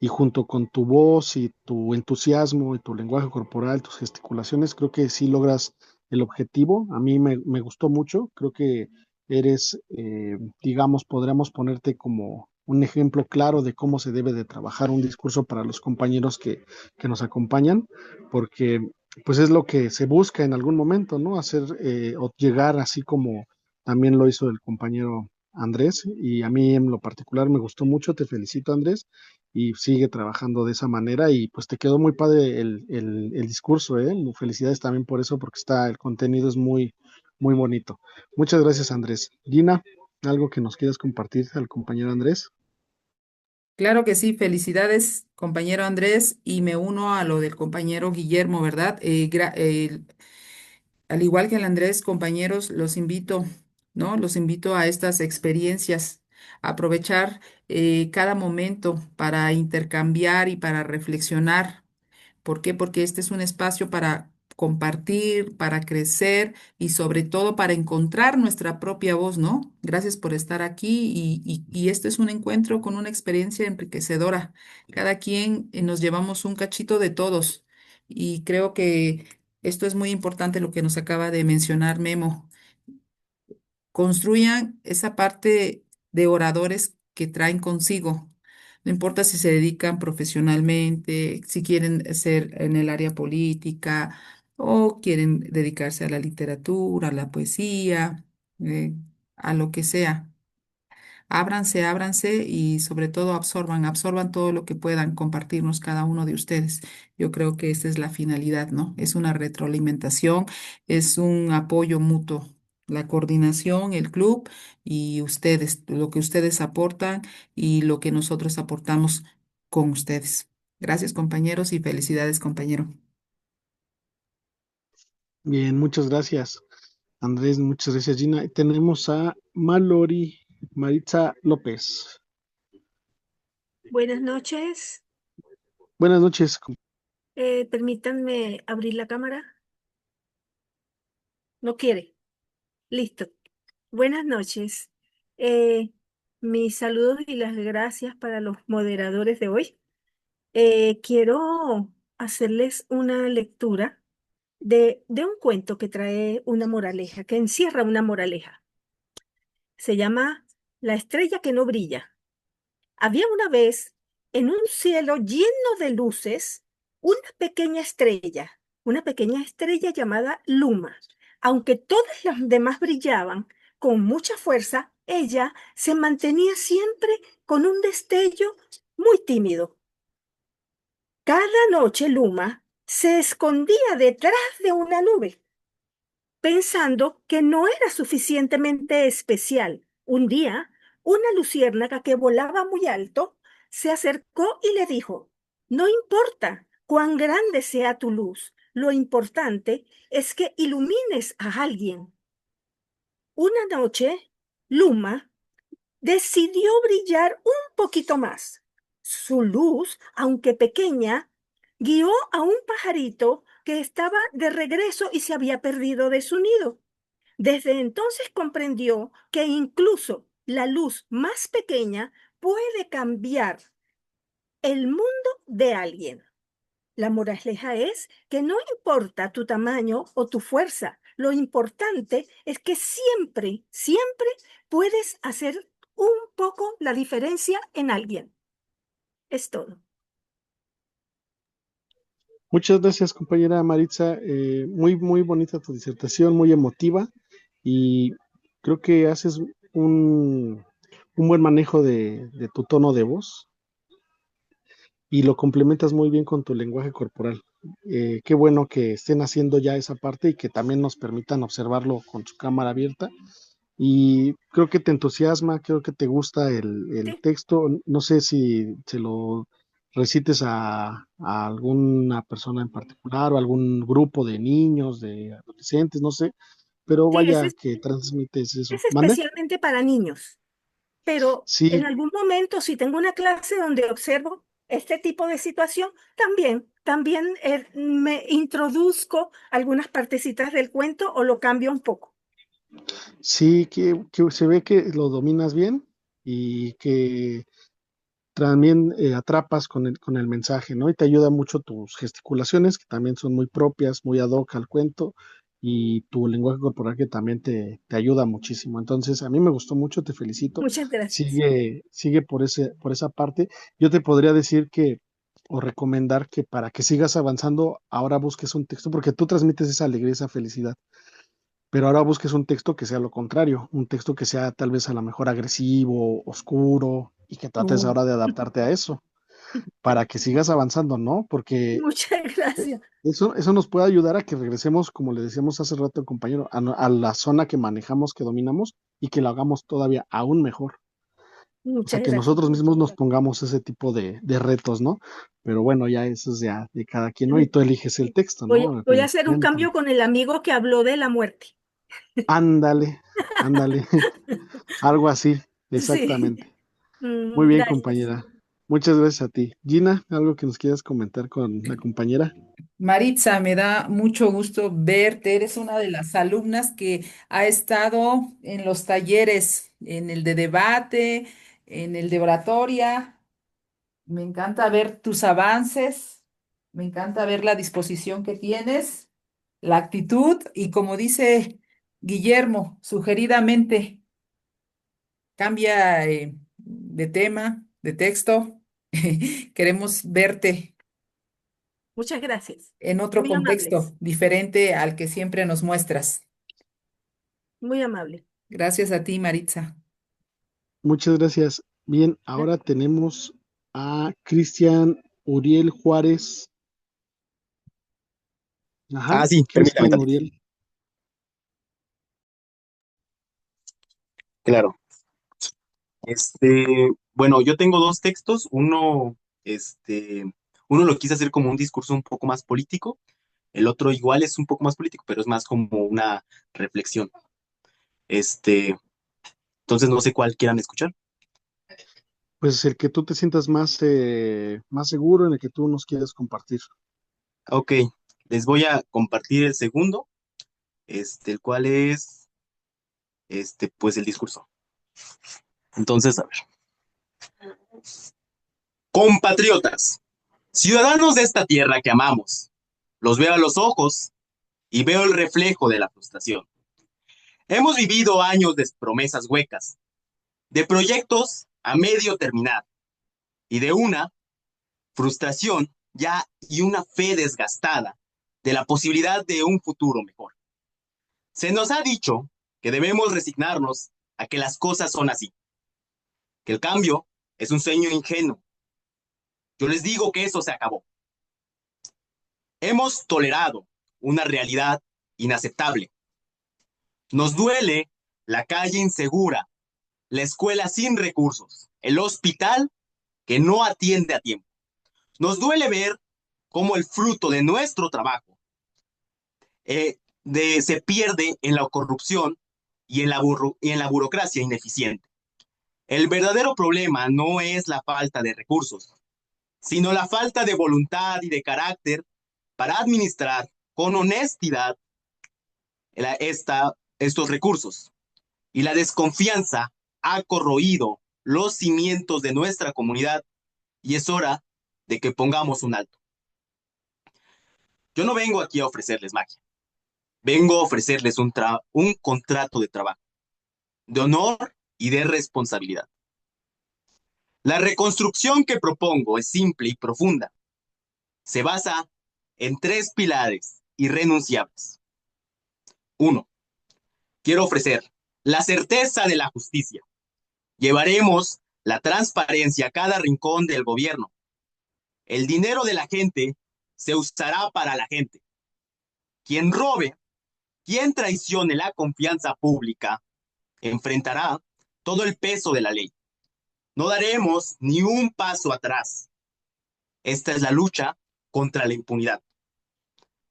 y junto con tu voz y tu entusiasmo y tu lenguaje corporal, tus gesticulaciones, creo que sí logras el objetivo. A mí me gustó mucho, creo que eres, digamos, podríamos ponerte como un ejemplo claro de cómo se debe de trabajar un discurso para los compañeros que nos acompañan, porque pues es lo que se busca en algún momento, ¿no? Hacer o llegar así como también lo hizo el compañero Andrés, y a mí en lo particular me gustó mucho, te felicito Andrés, y sigue trabajando de esa manera, y pues te quedó muy padre el discurso, ¿eh? Felicidades también por eso, porque el contenido es muy, muy bonito. Muchas gracias, Andrés. Gina, ¿algo que nos quieras compartir al compañero Andrés? Claro que sí, felicidades, compañero Andrés, y me uno a lo del compañero Guillermo, ¿verdad? Al igual que el Andrés, compañeros, los invito, ¿no? Los invito a estas experiencias, a aprovechar cada momento para intercambiar y para reflexionar. ¿Por qué? Porque este es un espacio para compartir, para crecer y sobre todo para encontrar nuestra propia voz, ¿no? Gracias por estar aquí y este es un encuentro con una experiencia enriquecedora. Cada quien nos llevamos un cachito de todos y creo que esto es muy importante lo que nos acaba de mencionar Memo. Construyan esa parte de oradores que traen consigo. No importa si se dedican profesionalmente, si quieren ser en el área política o quieren dedicarse a la literatura, a la poesía, eh, a lo que sea. Ábranse, ábranse y sobre todo absorban todo lo que puedan compartirnos cada uno de ustedes. Yo creo que esa es la finalidad, ¿no? Es una retroalimentación, es un apoyo mutuo. La coordinación, el club y ustedes, lo que ustedes aportan y lo que nosotros aportamos con ustedes. Gracias, compañeros, y felicidades, compañero. Bien, muchas gracias, Andrés, muchas gracias, Gina. Tenemos a Mallory Maritza López. Buenas noches. Buenas noches. Permítanme abrir la cámara. ¿No quiere? Listo. Buenas noches. Eh, Mis saludos y las gracias para los moderadores de hoy. Quiero hacerles una lectura de un cuento que trae una moraleja, que encierra una moraleja. Se llama La estrella que no brilla. Había una vez, en un cielo lleno de luces, una pequeña estrella llamada Luma. Aunque todas las demás brillaban con mucha fuerza, ella se mantenía siempre con un destello muy tímido. Cada noche Luma se escondía detrás de una nube, pensando que no era suficientemente especial. Un día, una luciérnaga que volaba muy alto se acercó y le dijo: no importa cuán grande sea tu luz, lo importante es que ilumines a alguien. Una noche, Luma decidió brillar un poquito más. Su luz, aunque pequeña, guió a un pajarito que estaba de regreso y se había perdido de su nido. Desde entonces comprendió que incluso la luz más pequeña puede cambiar el mundo de alguien. La moraleja es que no importa tu tamaño o tu fuerza, lo importante es que siempre, siempre puedes hacer un poco la diferencia en alguien. Es todo. Muchas gracias, compañera Maritza. Muy, muy bonita tu disertación, muy emotiva, y creo que haces un buen manejo de tu tono de voz y lo complementas muy bien con tu lenguaje corporal. Qué bueno que estén haciendo ya esa parte y que también nos permitan observarlo con su cámara abierta. Y creo que te entusiasma, creo que te gusta el texto. No sé si se lo recites a alguna persona en particular o algún grupo de niños, de adolescentes, no sé, pero Sí, vaya que transmites eso. es ¿Mande? especialmente para niños, pero en Sí, algún momento, si tengo una clase donde observo este tipo de situación, también me introduzco algunas partecitas del cuento o lo cambio un poco. sí, que se ve que lo dominas bien y que también atrapas con el mensaje, ¿no? Y te ayuda mucho tus gesticulaciones, que también son muy propias, muy ad hoc al cuento, y tu lenguaje corporal que también te ayuda muchísimo. Entonces, a mí me gustó mucho, te felicito. Muchas gracias. Sigue por esa parte. Yo te podría decir o recomendar que para que sigas avanzando, ahora busques un texto, porque tú transmites esa alegría, esa felicidad, pero ahora busques un texto que sea lo contrario, un texto que sea tal vez a lo mejor agresivo, oscuro, y que trates Uh, ahora de adaptarte a eso, para que sigas avanzando, ¿no? Porque Muchas gracias. eso nos puede ayudar a que regresemos, como le decíamos hace rato al compañero, a la zona que manejamos, que dominamos, y que lo hagamos todavía aún mejor. O sea, Muchas que gracias. nosotros mismos nos pongamos ese tipo de retos, ¿no? Pero bueno, ya eso es ya de cada quien, ¿no? Y tú eliges el texto, ¿no? Voy a El hacer un cuento. cambio con el amigo que habló de la muerte. Ándale, ándale, algo así, Sí. exactamente. Muy bien, Gracias. compañera. Muchas gracias a ti. Gina, ¿algo que nos quieras comentar con la compañera? Maritza, me da mucho gusto verte. Eres una de las alumnas que ha estado en los talleres, en el de debate, en el de oratoria. Me encanta ver tus avances, me encanta ver la disposición que tienes, la actitud y como dice Guillermo, sugeridamente, cambia de tema, de texto. Queremos verte Muchas gracias. en otro Muy contexto amables. diferente al que siempre nos muestras. Muy amable. Gracias a ti, Maritza. Muchas gracias. Bien, ahora tenemos a Cristian Uriel Juárez. Ajá, Ah, sí, permítame Cristian tantito. Uriel. Claro. Bueno, yo tengo dos textos. Uno lo quise hacer como un discurso un poco más político. El otro igual es un poco más político, pero es más como una reflexión. Este, entonces no sé cuál quieran escuchar. Pues el que tú te sientas más seguro, en el que tú nos quieras compartir. Ok, les voy a compartir el segundo, el cual es, pues el discurso. Entonces, a ver. Compatriotas, ciudadanos de esta tierra que amamos, los veo a los ojos y veo el reflejo de la frustración. Hemos vivido años de promesas huecas, de proyectos a medio terminar y de una frustración ya y una fe desgastada de la posibilidad de un futuro mejor. Se nos ha dicho que debemos resignarnos a que las cosas son así, que el cambio es un sueño ingenuo. Yo les digo que eso se acabó. Hemos tolerado una realidad inaceptable. Nos duele la calle insegura, la escuela sin recursos, el hospital que no atiende a tiempo. Nos duele ver cómo el fruto de nuestro trabajo se pierde en la corrupción y en la burocracia ineficiente. El verdadero problema no es la falta de recursos, sino la falta de voluntad y de carácter para administrar con honestidad estos recursos. Y la desconfianza ha corroído los cimientos de nuestra comunidad y es hora de que pongamos un alto. Yo no vengo aquí a ofrecerles magia, vengo a ofrecerles un contrato de trabajo, de honor y de responsabilidad. La reconstrucción que propongo es simple y profunda. Se basa en tres pilares irrenunciables. Uno, quiero ofrecer la certeza de la justicia. Llevaremos la transparencia a cada rincón del gobierno. El dinero de la gente se usará para la gente. Quien robe, quien traicione la confianza pública, enfrentará todo el peso de la ley. No daremos ni un paso atrás. Esta es la lucha contra la impunidad.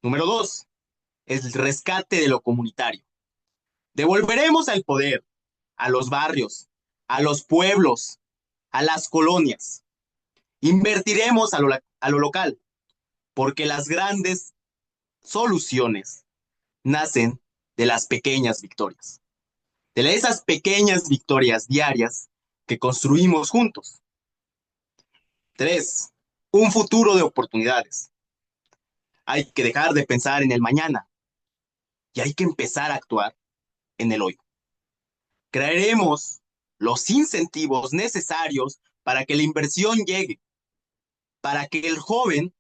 Número 2, el rescate de lo comunitario. Devolveremos el poder a los barrios, a los pueblos, a las colonias. Invertiremos a lo local, porque las grandes soluciones nacen de las pequeñas victorias, de esas pequeñas victorias diarias que construimos juntos. 3. Un futuro de oportunidades. Hay que dejar de pensar en el mañana y hay que empezar a actuar en el hoy. Crearemos los incentivos necesarios para que la inversión llegue, para que el joven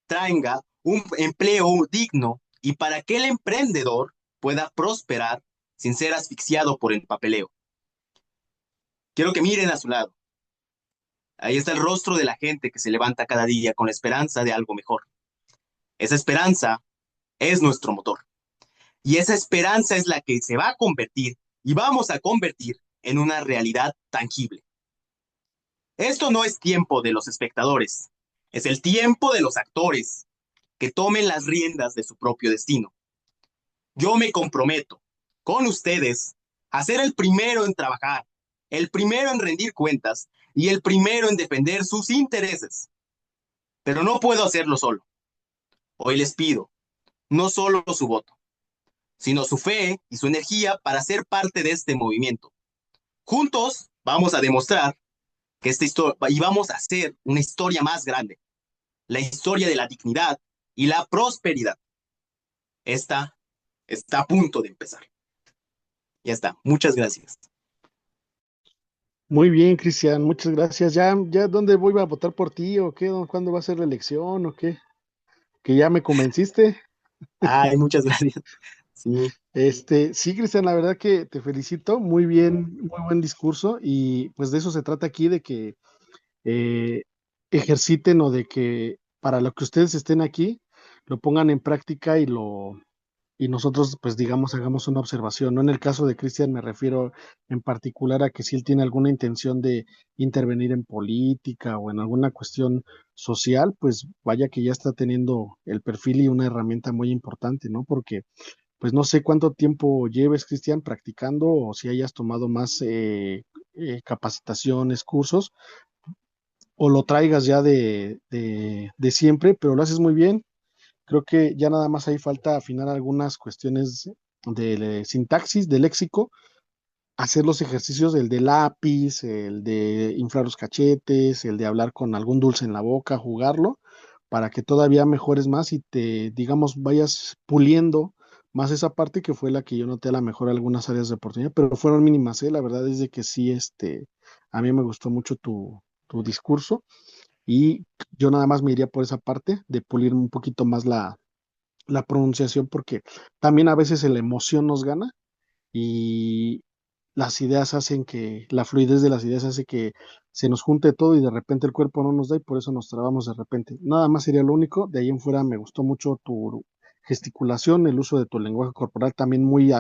traiga un empleo digno y para que el emprendedor pueda prosperar sin ser asfixiado por el papeleo. Quiero que miren a su lado. Ahí está el rostro de la gente que se levanta cada día con la esperanza de algo mejor. Esa esperanza es nuestro motor. Y esa esperanza es la que se va a convertir y vamos a convertir en una realidad tangible. Esto no es tiempo de los espectadores, es el tiempo de los actores que tomen las riendas de su propio destino. Yo me comprometo con ustedes a ser el primero en trabajar, el primero en rendir cuentas y el primero en defender sus intereses. Pero no puedo hacerlo solo. Hoy les pido no solo su voto, sino su fe y su energía para ser parte de este movimiento. Juntos vamos a demostrar que esta historia, y vamos a hacer una historia más grande, la historia de la dignidad y la prosperidad. Esta está a punto de empezar. Ya está. Muchas gracias. Muy bien, Cristian, muchas gracias. ¿Ya dónde voy a votar por ti o qué? ¿Cuándo va a ser la elección o qué? ¿Que ya me convenciste? Ay, muchas gracias. Sí. Sí, Cristian, la verdad que te felicito, muy bien, muy buen discurso y pues de eso se trata aquí, de que ejerciten o de que para lo que ustedes estén aquí, lo pongan en práctica y nosotros pues digamos hagamos una observación, ¿no? En el caso de Cristian me refiero en particular a que si él tiene alguna intención de intervenir en política o en alguna cuestión social, pues vaya que ya está teniendo el perfil y una herramienta muy importante, ¿no? Porque pues no sé cuánto tiempo lleves, Cristian, practicando o si hayas tomado más capacitaciones, cursos, o lo traigas ya de siempre, pero lo haces muy bien. Creo que ya nada más ahí falta afinar algunas cuestiones de sintaxis, de léxico, hacer los ejercicios, el de lápiz, el de inflar los cachetes, el de hablar con algún dulce en la boca, jugarlo, para que todavía mejores más y te, digamos, vayas puliendo más esa parte que fue la que yo noté a lo mejor algunas áreas de oportunidad, pero fueron mínimas, ¿eh? La verdad es de que sí, a mí me gustó mucho tu discurso y yo nada más me iría por esa parte de pulir un poquito más la pronunciación, porque también a veces la emoción nos gana y las ideas hacen que, la fluidez de las ideas hace que se nos junte todo y de repente el cuerpo no nos da y por eso nos trabamos de repente. Nada más sería lo único, de ahí en fuera me gustó mucho tu gesticulación, el uso de tu lenguaje corporal también muy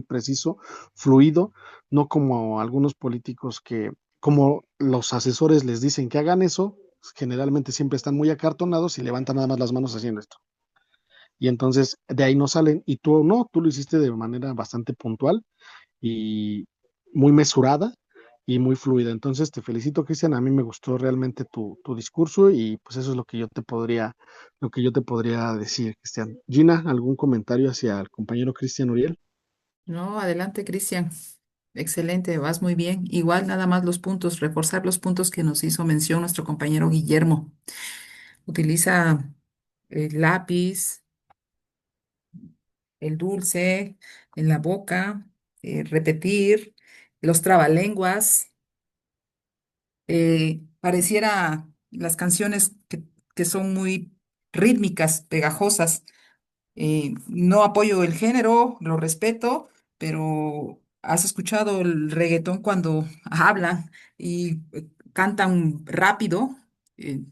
preciso, fluido, no como algunos políticos que, como los asesores les dicen que hagan eso, generalmente siempre están muy acartonados y levantan nada más las manos haciendo esto. Y entonces de ahí no salen. Y tú no, tú lo hiciste de manera bastante puntual y muy mesurada y muy fluida. Entonces te felicito, Cristian. A mí me gustó realmente tu discurso y pues eso es lo que yo te podría decir, Cristian. Gina, ¿algún comentario hacia el compañero Cristian Uriel? No, adelante, Cristian. Excelente, vas muy bien. Igual nada más los puntos, reforzar los puntos que nos hizo mención nuestro compañero Guillermo. Utiliza el lápiz, el dulce en la boca, repetir, los trabalenguas. Pareciera las canciones que son muy rítmicas, pegajosas. No apoyo el género, lo respeto, pero ¿has escuchado el reggaetón cuando hablan y cantan rápido? Eh,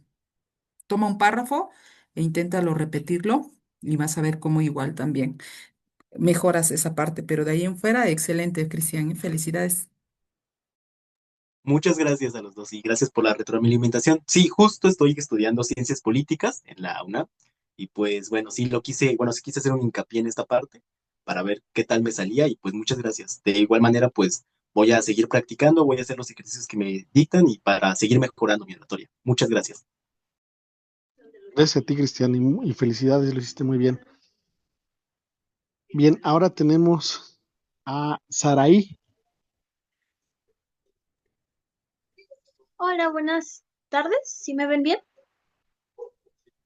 Toma un párrafo e inténtalo repetirlo y vas a ver cómo igual también mejoras esa parte, pero de ahí en fuera, excelente, Cristian, felicidades. Muchas gracias a los dos y gracias por la retroalimentación. Sí, justo estoy estudiando ciencias políticas en la UNAM y pues bueno, sí quise hacer un hincapié en esta parte para ver qué tal me salía y pues muchas gracias. De igual manera, pues voy a seguir practicando, voy a hacer los ejercicios que me dictan y para seguir mejorando mi oratoria. Muchas gracias. Gracias a ti, Cristian, y felicidades, lo hiciste muy bien. Bien, ahora tenemos a Saraí. Hola, buenas tardes. ¿Sí me ven bien?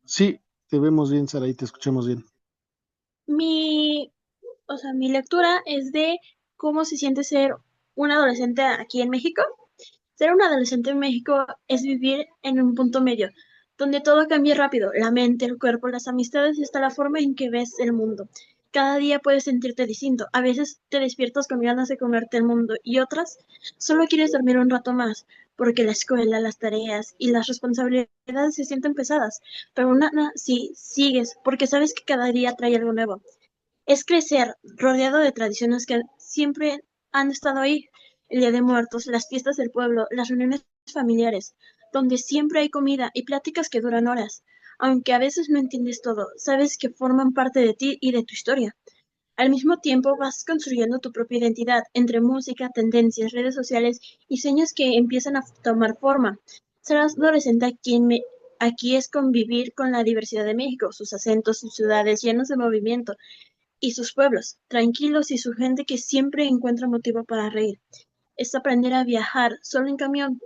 Sí, te vemos bien, Saraí, te escuchamos bien. Mi, mi lectura es de cómo se siente ser un adolescente aquí en México. Ser un adolescente en México es vivir en un punto medio, donde todo cambia rápido, la mente, el cuerpo, las amistades y hasta la forma en que ves el mundo. Cada día puedes sentirte distinto. A veces te despiertas con ganas de comerte el mundo y otras solo quieres dormir un rato más, porque la escuela, las tareas y las responsabilidades se sienten pesadas. Pero sí, sigues, porque sabes que cada día trae algo nuevo. Es crecer rodeado de tradiciones que siempre han estado ahí. El Día de Muertos, las fiestas del pueblo, las reuniones familiares, donde siempre hay comida y pláticas que duran horas. Aunque a veces no entiendes todo, sabes que forman parte de ti y de tu historia. Al mismo tiempo vas construyendo tu propia identidad entre música, tendencias, redes sociales y sueños que empiezan a tomar forma. Ser adolescente aquí es convivir con la diversidad de México, sus acentos, sus ciudades llenos de movimiento, y sus pueblos, tranquilos y su gente que siempre encuentra motivo para reír. Es aprender a viajar solo en camión,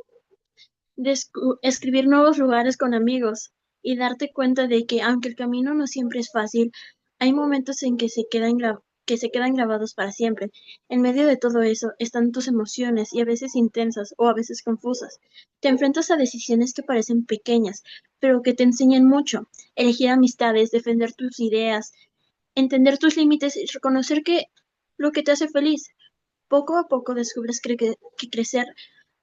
escribir nuevos lugares con amigos y darte cuenta de que aunque el camino no siempre es fácil, hay momentos en que se quedan grabados para siempre. En medio de todo eso están tus emociones y a veces intensas o a veces confusas. Te enfrentas a decisiones que parecen pequeñas, pero que te enseñan mucho. Elegir amistades, defender tus ideas, entender tus límites y reconocer que lo que te hace feliz. Poco a poco descubres que crecer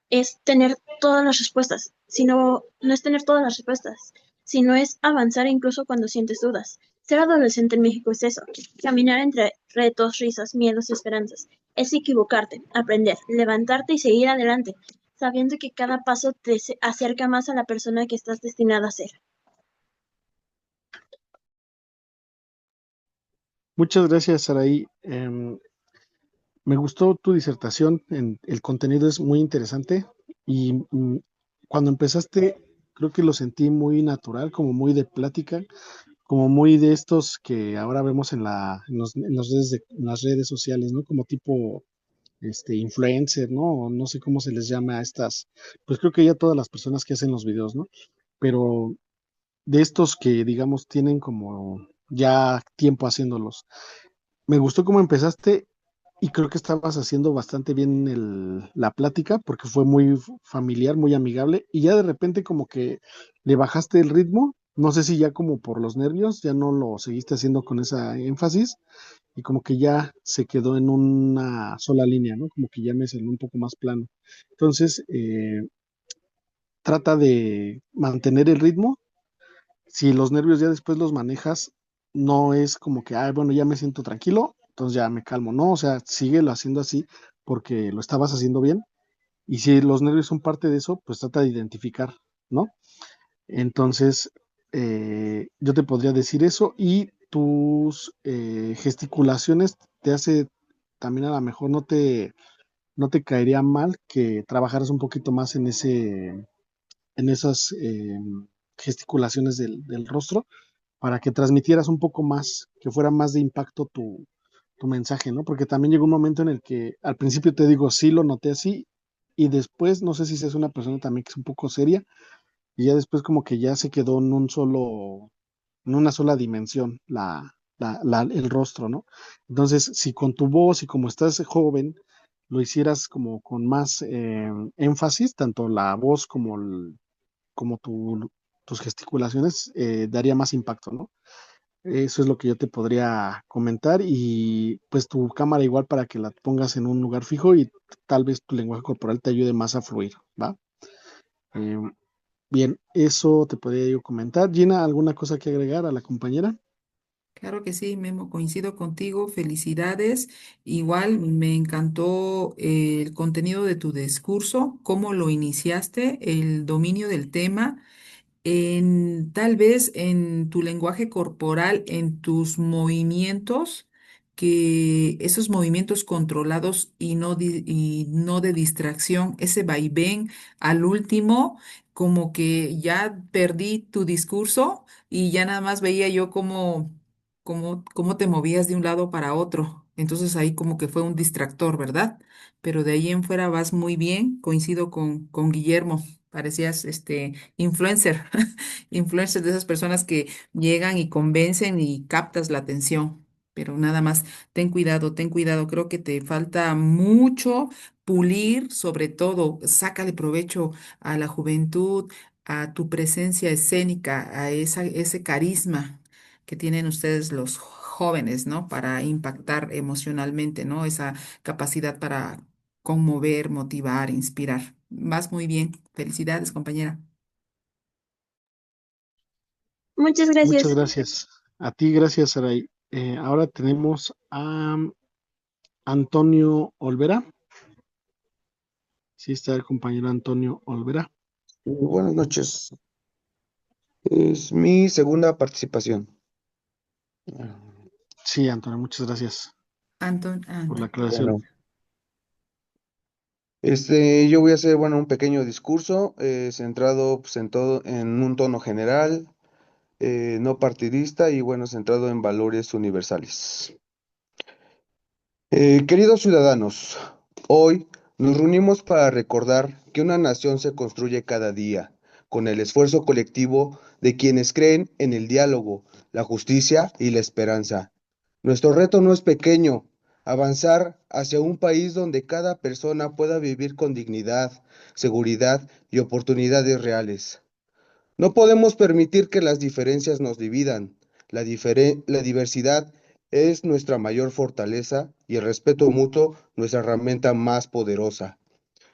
es tener todas las respuestas, sino no es tener todas las respuestas, sino es avanzar incluso cuando sientes dudas. Ser adolescente en México es eso, caminar entre retos, risas, miedos y esperanzas. Es equivocarte, aprender, levantarte y seguir adelante, sabiendo que cada paso te acerca más a la persona que estás destinada a ser. Muchas gracias, Saraí. Me gustó tu disertación, el contenido es muy interesante y cuando empezaste creo que lo sentí muy natural, como muy de plática, como muy de estos que ahora vemos en las redes sociales, ¿no? Como tipo influencer, ¿no? O no sé cómo se les llama a estas, pues creo que ya todas las personas que hacen los videos, ¿no? Pero de estos que digamos tienen como ya tiempo haciéndolos. Me gustó cómo empezaste y creo que estabas haciendo bastante bien la plática porque fue muy familiar, muy amigable y ya de repente como que le bajaste el ritmo, no sé si ya como por los nervios, ya no lo seguiste haciendo con esa énfasis y como que ya se quedó en una sola línea, ¿no? Como que ya me salió un poco más plano. Entonces, trata de mantener el ritmo. Si los nervios ya después los manejas, no es como que, ay, bueno, ya me siento tranquilo, entonces ya me calmo. No, o sea, síguelo haciendo así porque lo estabas haciendo bien. Y si los nervios son parte de eso, pues trata de identificar, ¿no? Entonces, yo te podría decir eso y tus gesticulaciones te hace también a lo mejor no te caería mal que trabajaras un poquito más en esas gesticulaciones del rostro para que transmitieras un poco más, que fuera más de impacto tu mensaje, ¿no? Porque también llegó un momento en el que al principio te digo, sí lo noté así, y después, no sé si seas una persona también que es un poco seria, y ya después como que ya se quedó en una sola dimensión el rostro, ¿no? Entonces, si con tu voz y como estás joven, lo hicieras como con más énfasis, tanto la voz como tus gesticulaciones, daría más impacto, ¿no? Eso es lo que yo te podría comentar y pues tu cámara igual para que la pongas en un lugar fijo y tal vez tu lenguaje corporal te ayude más a fluir, ¿va? Eh, bien, eso te podría yo comentar. Gina, ¿alguna cosa que agregar a la compañera? Claro que sí, Memo, coincido contigo, felicidades. Igual me encantó el contenido de tu discurso, cómo lo iniciaste, el dominio del tema, tal vez en tu lenguaje corporal, en tus movimientos, que esos movimientos controlados y no de distracción, ese vaivén al último, como que ya perdí tu discurso y ya nada más veía yo cómo te movías de un lado para otro. Entonces ahí como que fue un distractor, ¿verdad? Pero de ahí en fuera vas muy bien, coincido con Guillermo. Parecías influencer, influencer de esas personas que llegan y convencen y captas la atención. Pero nada más, ten cuidado, creo que te falta mucho pulir, sobre todo, sácale provecho a la juventud, a tu presencia escénica, a ese carisma que tienen ustedes los jóvenes, ¿no? Para impactar emocionalmente, ¿no? Esa capacidad para conmover, motivar, inspirar. Vas muy bien. Felicidades, compañera. Muchas Muchas gracias. gracias. A ti, gracias, Saray. Ahora tenemos a Antonio Olvera. Sí, está el compañero Antonio Olvera. Buenas noches. Es mi segunda participación. Sí, Antonio, muchas gracias por la aclaración. Bueno, yo voy a hacer, bueno, un pequeño discurso centrado pues, en un tono general, no partidista y bueno, centrado en valores universales. Queridos ciudadanos, hoy nos reunimos para recordar que una nación se construye cada día con el esfuerzo colectivo de quienes creen en el diálogo, la justicia y la esperanza. Nuestro reto no es pequeño, avanzar hacia un país donde cada persona pueda vivir con dignidad, seguridad y oportunidades reales. No podemos permitir que las diferencias nos dividan. La diversidad es nuestra mayor fortaleza y el respeto mutuo nuestra herramienta más poderosa.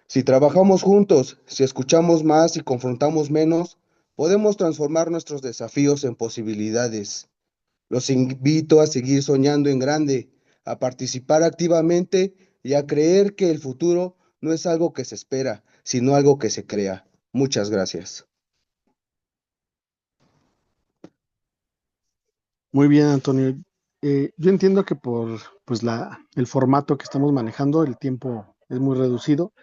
Si trabajamos juntos, si escuchamos más y confrontamos menos, podemos transformar nuestros desafíos en posibilidades. Los invito a seguir soñando en grande, a participar activamente y a creer que el futuro no es algo que se espera, sino algo que se crea. Muchas gracias. Muy bien, Antonio. Yo entiendo que por pues el formato que estamos manejando, el tiempo es muy reducido.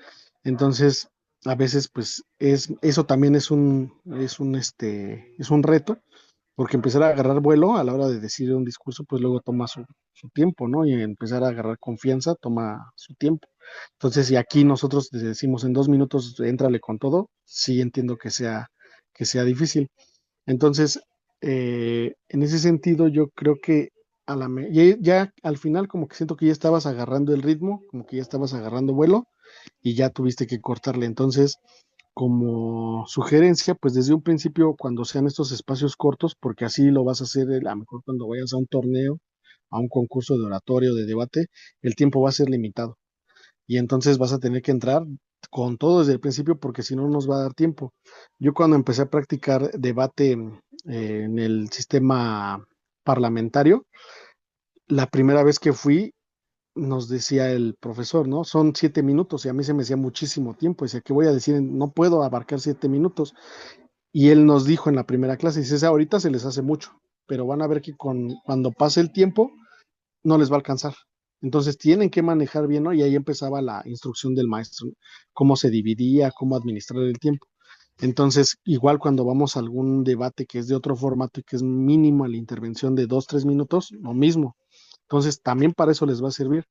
Entonces, a veces, pues, eso también es un reto, porque empezar a agarrar vuelo a la hora de decir un discurso, pues luego toma su tiempo, ¿no? Y empezar a agarrar confianza toma su tiempo. Entonces, si aquí nosotros decimos en 2 minutos, éntrale con todo, sí entiendo que sea difícil. Entonces, en ese sentido, yo creo que ya al final como que siento que ya estabas agarrando el ritmo, como que ya estabas agarrando vuelo y ya tuviste que cortarle. Entonces, como sugerencia, pues desde un principio, cuando sean estos espacios cortos, porque así lo vas a hacer a lo mejor cuando vayas a un torneo, a un concurso de oratorio, de debate, el tiempo va a ser limitado. Y entonces vas a tener que entrar con todo desde el principio, porque si no, no nos va a dar tiempo. Yo cuando empecé a practicar debate en el sistema parlamentario, la primera vez que fui, nos decía el profesor, ¿no? Son 7 minutos y a mí se me hacía muchísimo tiempo. Decía, ¿qué voy a decir? No puedo abarcar 7 minutos. Y él nos dijo en la primera clase, dice, ahorita se les hace mucho, pero van a ver que cuando pase el tiempo no les va a alcanzar. Entonces tienen que manejar bien, ¿no? Y ahí empezaba la instrucción del maestro, ¿no? Cómo se dividía, cómo administrar el tiempo. Entonces, igual cuando vamos a algún debate que es de otro formato y que es mínima la intervención de 2, 3 minutos, lo mismo. Entonces, también para eso les va a servir.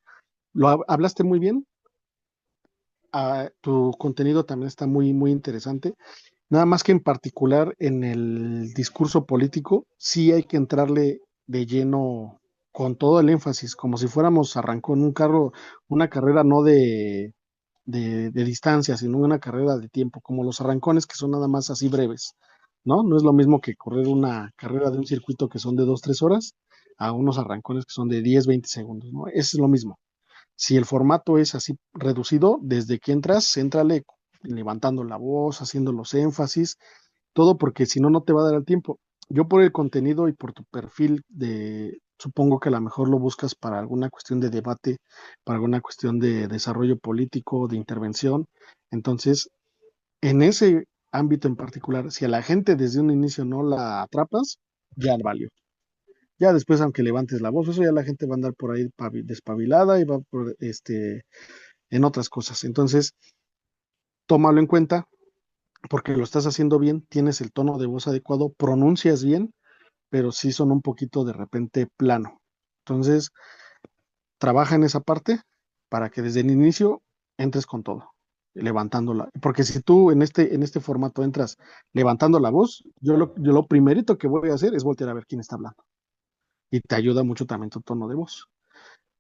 Hablaste muy bien, tu contenido también está muy, muy interesante. Nada más que en particular en el discurso político, sí hay que entrarle de lleno con todo el énfasis, como si fuéramos arrancó en un carro, una carrera no de distancia, sino una carrera de tiempo, como los arrancones que son nada más así breves, ¿no? No es lo mismo que correr una carrera de un circuito que son de 2, 3 horas a unos arrancones que son de 10, 20 segundos, ¿no? Es lo mismo. Si el formato es así reducido, desde que entras, éntrale levantando la voz, haciendo los énfasis, todo porque si no, no te va a dar el tiempo. Yo por el contenido y por tu perfil supongo que a lo mejor lo buscas para alguna cuestión de debate, para alguna cuestión de desarrollo político, de intervención. Entonces, en ese ámbito en particular, si a la gente desde un inicio no la atrapas, ya valió. Ya después, aunque levantes la voz, eso ya la gente va a andar por ahí despabilada y va por, en otras cosas. Entonces, tómalo en cuenta porque lo estás haciendo bien, tienes el tono de voz adecuado, pronuncias bien, pero sí son un poquito de repente plano. Entonces, trabaja en esa parte para que desde el inicio entres con todo, levantándola. Porque si tú en este formato entras levantando la voz, yo lo primerito que voy a hacer es voltear a ver quién está hablando. Y te ayuda mucho también tu tono de voz.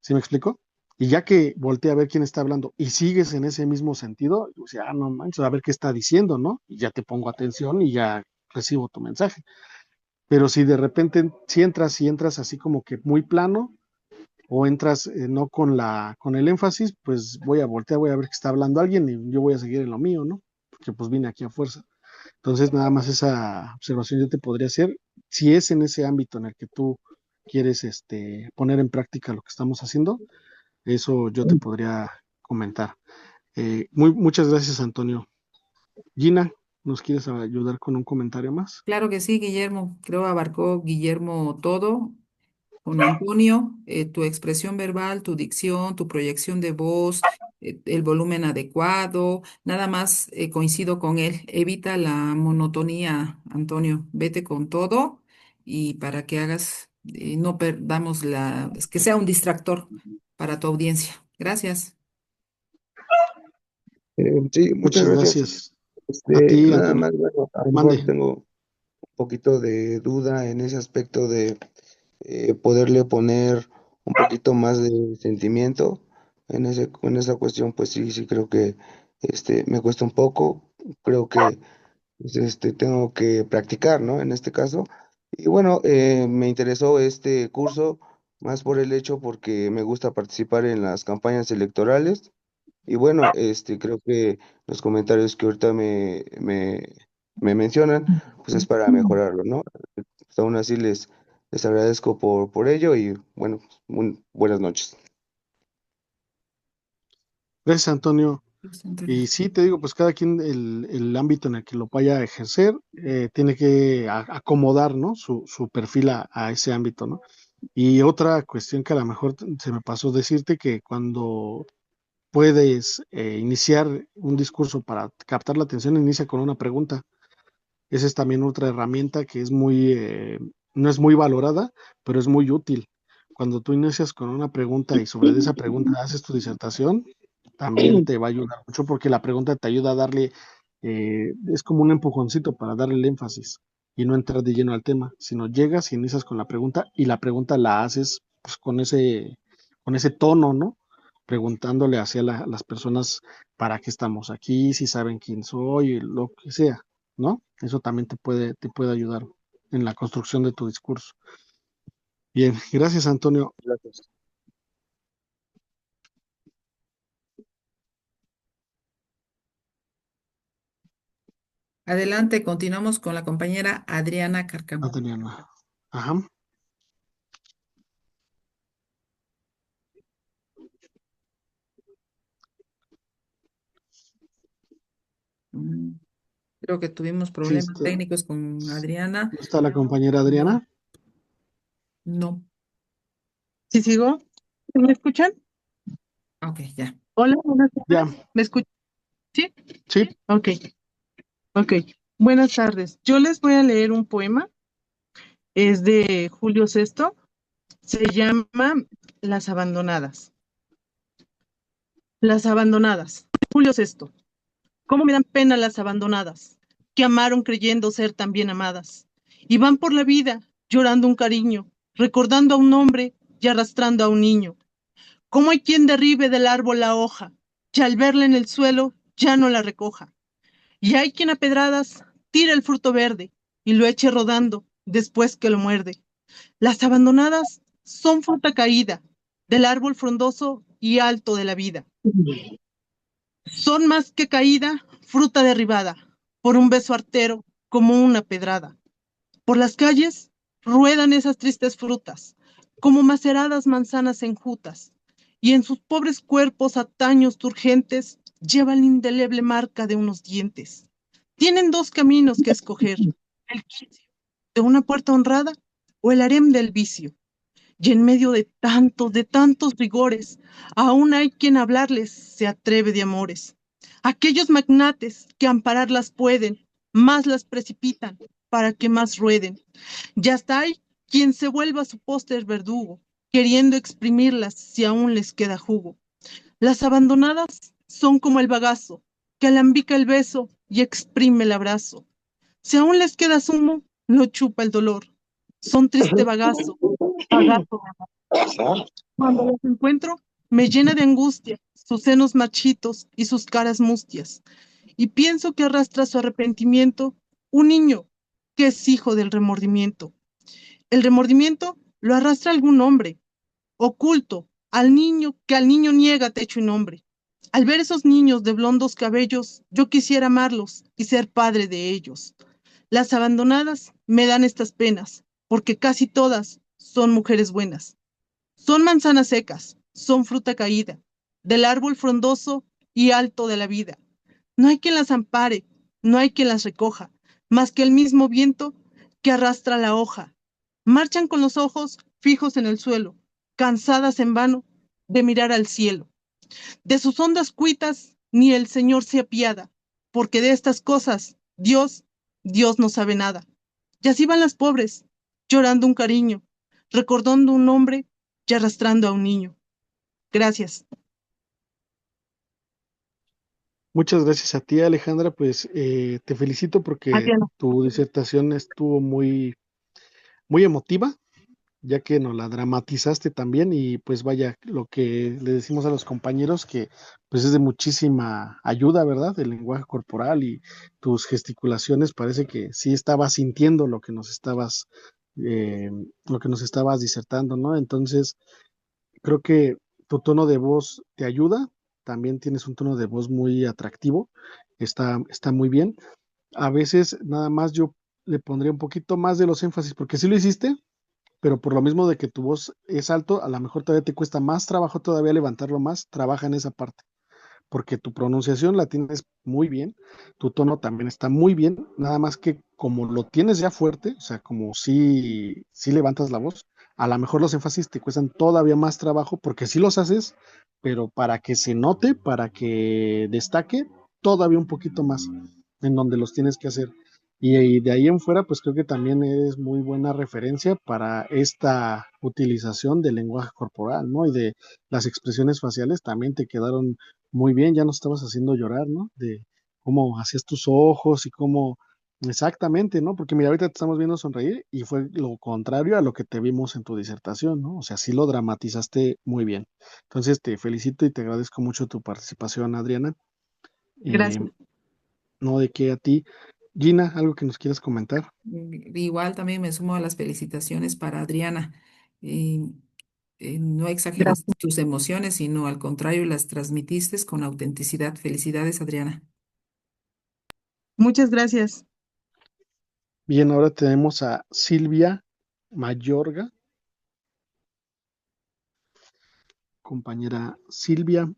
¿Sí me explico? Y ya que voltea a ver quién está hablando y sigues en ese mismo sentido, o sea, no manches, a ver qué está diciendo, ¿no? Y ya te pongo atención y ya recibo tu mensaje. Pero si de repente si entras así como que muy plano o entras no con el énfasis, pues voy a voltear, voy a ver que está hablando alguien y yo voy a seguir en lo mío, ¿no? Porque pues vine aquí a fuerza. Entonces, nada más esa observación yo te podría hacer. Si es en ese ámbito en el que tú quieres poner en práctica lo que estamos haciendo, eso yo te podría comentar. Muchas gracias, Antonio. Gina, ¿nos quieres ayudar con un comentario más? Claro que sí, Guillermo. Creo abarcó Guillermo todo. Con Antonio, tu expresión verbal, tu dicción, tu proyección de voz, el volumen adecuado, nada más coincido con él. Evita la monotonía, Antonio. Vete con todo y para que hagas, no perdamos es que sea un distractor para tu audiencia. Gracias. Sí, muchas Muchas gracias. gracias. A ti, Nada Antonio. más, bueno, a lo mejor Mande. tengo un poquito de duda en ese aspecto de poderle poner un poquito más de sentimiento en esa cuestión, pues sí, sí creo que me cuesta un poco, creo que pues, tengo que practicar, ¿no? En este caso. Y bueno, me interesó este curso más por el hecho porque me gusta participar en las campañas electorales. Y bueno, creo que los comentarios que ahorita me mencionan, pues es para mejorarlo, ¿no? Pues aún así les agradezco por ello y bueno, buenas noches. Gracias, Antonio. Gracias, Antonio. Y sí, te digo, pues cada quien el ámbito en el que lo vaya a ejercer, tiene que acomodar, ¿no? Su perfil a ese ámbito, ¿no? Y otra cuestión que a lo mejor se me pasó decirte que cuando puedes iniciar un discurso para captar la atención, inicia con una pregunta. Esa es también otra herramienta que es no es muy valorada, pero es muy útil. Cuando tú inicias con una pregunta y sobre esa pregunta haces tu disertación, también te va a ayudar mucho porque la pregunta te ayuda a darle, es como un empujoncito para darle el énfasis y no entrar de lleno al tema, sino llegas y inicias con la pregunta y la pregunta la haces pues, con ese tono, ¿no? Preguntándole hacia las personas para qué estamos aquí, si saben quién soy, lo que sea, ¿no? Eso también te puede ayudar en la construcción de tu discurso. Bien, gracias, Antonio. Gracias. Adelante, continuamos con la compañera Adriana Cárcamo. Adriana. Ajá. Creo que tuvimos Sí, problemas técnicos con Adriana. ¿no está la compañera Adriana? No. ¿Sí sigo? ¿Me escuchan? Ok, ya. Hola, buenas Ya, tardes. ¿Me escuchan? ¿Sí? sí, Ok, ok. Buenas tardes. Yo les voy a leer un poema. Es de Julio Sesto. Se llama Las Abandonadas. Las Abandonadas. Julio Sesto. ¿Cómo me dan pena las abandonadas, que amaron creyendo ser también amadas? Y van por la vida llorando un cariño, recordando a un hombre y arrastrando a un niño. ¿Cómo hay quien derribe del árbol la hoja, y al verla en el suelo ya no la recoja? Y hay quien a pedradas tira el fruto verde y lo eche rodando después que lo muerde. Las abandonadas son fruta caída del árbol frondoso y alto de la vida. Son más que caída, fruta derribada por un beso artero como una pedrada. Por las calles ruedan esas tristes frutas, como maceradas manzanas enjutas, y en sus pobres cuerpos ataños turgentes llevan la indeleble marca de unos dientes. Tienen dos caminos que escoger, el quicio de una puerta honrada o el harem del vicio. Y en medio de tantos rigores, aún hay quien hablarles se atreve de amores. Aquellos magnates que ampararlas pueden, más las precipitan para que más rueden. Y hasta hay quien se vuelva su póster verdugo, queriendo exprimirlas si aún les queda jugo. Las abandonadas son como el bagazo, que alambica el beso y exprime el abrazo. Si aún les queda zumo, lo chupa el dolor. Son triste bagazo, bagazo de amor. Cuando los encuentro, me llena de angustia sus senos marchitos y sus caras mustias. Y pienso que arrastra su arrepentimiento un niño que es hijo del remordimiento. El remordimiento lo arrastra algún hombre, oculto, al niño que al niño niega techo y nombre. Al ver esos niños de blondos cabellos, yo quisiera amarlos y ser padre de ellos. Las abandonadas me dan estas penas, porque casi todas son mujeres buenas. Son manzanas secas, son fruta caída, del árbol frondoso y alto de la vida. No hay quien las ampare, no hay quien las recoja, más que el mismo viento que arrastra la hoja. Marchan con los ojos fijos en el suelo, cansadas en vano de mirar al cielo. De sus hondas cuitas ni el Señor se apiada, porque de estas cosas Dios no sabe nada. Y así van las pobres, llorando un cariño, recordando un hombre y arrastrando a un niño. Gracias. Muchas gracias a ti, Alejandra. Pues te felicito porque Adriana. tu disertación estuvo muy emotiva, ya que nos la dramatizaste también y pues vaya, lo que le decimos a los compañeros que pues es de muchísima ayuda, ¿verdad? El lenguaje corporal y tus gesticulaciones, parece que sí estabas sintiendo eh, lo que nos estabas disertando, ¿no? Entonces, creo que tu tono de voz te ayuda, también tienes un tono de voz muy atractivo, está muy bien. A veces nada más yo le pondría un poquito más de los énfasis, porque sí lo hiciste, pero por lo mismo de que tu voz es alto, a lo mejor todavía te cuesta más trabajo todavía levantarlo más, trabaja en esa parte, porque tu pronunciación la tienes muy bien, tu tono también está muy bien, nada más que como lo tienes ya fuerte, o sea, como si levantas la voz, a lo mejor los énfasis te cuestan todavía más trabajo, porque sí los haces, pero para que se note, para que destaque, todavía un poquito más en donde los tienes que hacer. Y de ahí en fuera, pues creo que también es muy buena referencia para esta utilización del lenguaje corporal, ¿no? Y de las expresiones faciales también te quedaron muy bien, ya nos estabas haciendo llorar, ¿no? De cómo hacías tus ojos y cómo exactamente, ¿no? Porque mira, ahorita te estamos viendo sonreír y fue lo contrario a lo que te vimos en tu disertación, ¿no? O sea, sí lo dramatizaste muy bien. Entonces te felicito y te agradezco mucho tu participación, Adriana. Eh, Gracias. no de qué a ti. Gina, ¿algo que nos quieras comentar? Igual también me sumo a las felicitaciones para Adriana. Y, no exageras tus emociones, sino al contrario, las transmitiste con autenticidad. Felicidades, Adriana. Muchas gracias. Bien, ahora tenemos a Silvia Mayorga, compañera Silvia.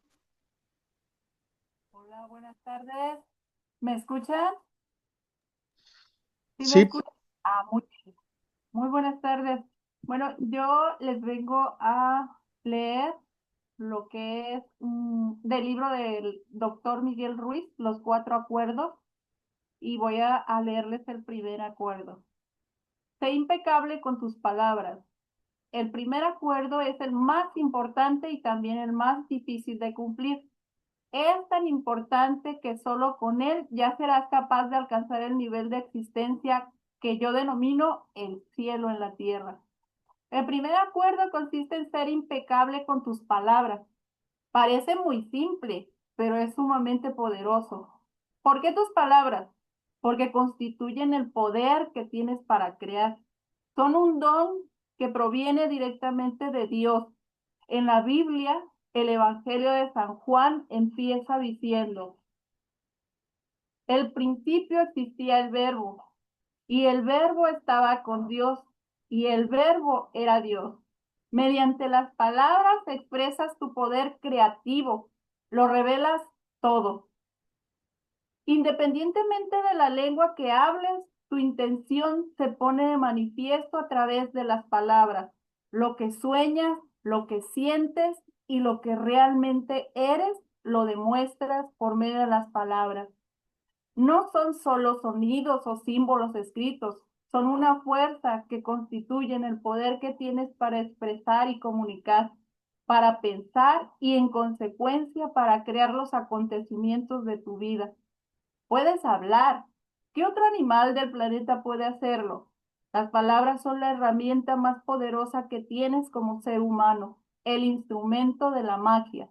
Hola, buenas tardes. ¿Me escuchan? ¿Sí me Sí, escuchan? Muy buenas tardes. Bueno, yo les vengo a leer lo que es del libro del doctor Miguel Ruiz, Los Cuatro Acuerdos, y voy a leerles el primer acuerdo. Sé impecable con tus palabras. El primer acuerdo es el más importante y también el más difícil de cumplir. Es tan importante que solo con él ya serás capaz de alcanzar el nivel de existencia que yo denomino el cielo en la tierra. El primer acuerdo consiste en ser impecable con tus palabras. Parece muy simple, pero es sumamente poderoso. ¿Por qué tus palabras? Porque constituyen el poder que tienes para crear. Son un don que proviene directamente de Dios. En la Biblia, el Evangelio de San Juan empieza diciendo: el principio existía el verbo, y el verbo estaba con Dios, y el verbo era Dios. Mediante las palabras expresas tu poder creativo, lo revelas todo. Independientemente de la lengua que hables, tu intención se pone de manifiesto a través de las palabras, lo que sueñas, lo que sientes y lo que realmente eres, lo demuestras por medio de las palabras. No son solo sonidos o símbolos escritos, son una fuerza que constituyen el poder que tienes para expresar y comunicar, para pensar y en consecuencia para crear los acontecimientos de tu vida. Puedes hablar. ¿Qué otro animal del planeta puede hacerlo? Las palabras son la herramienta más poderosa que tienes como ser humano, el instrumento de la magia,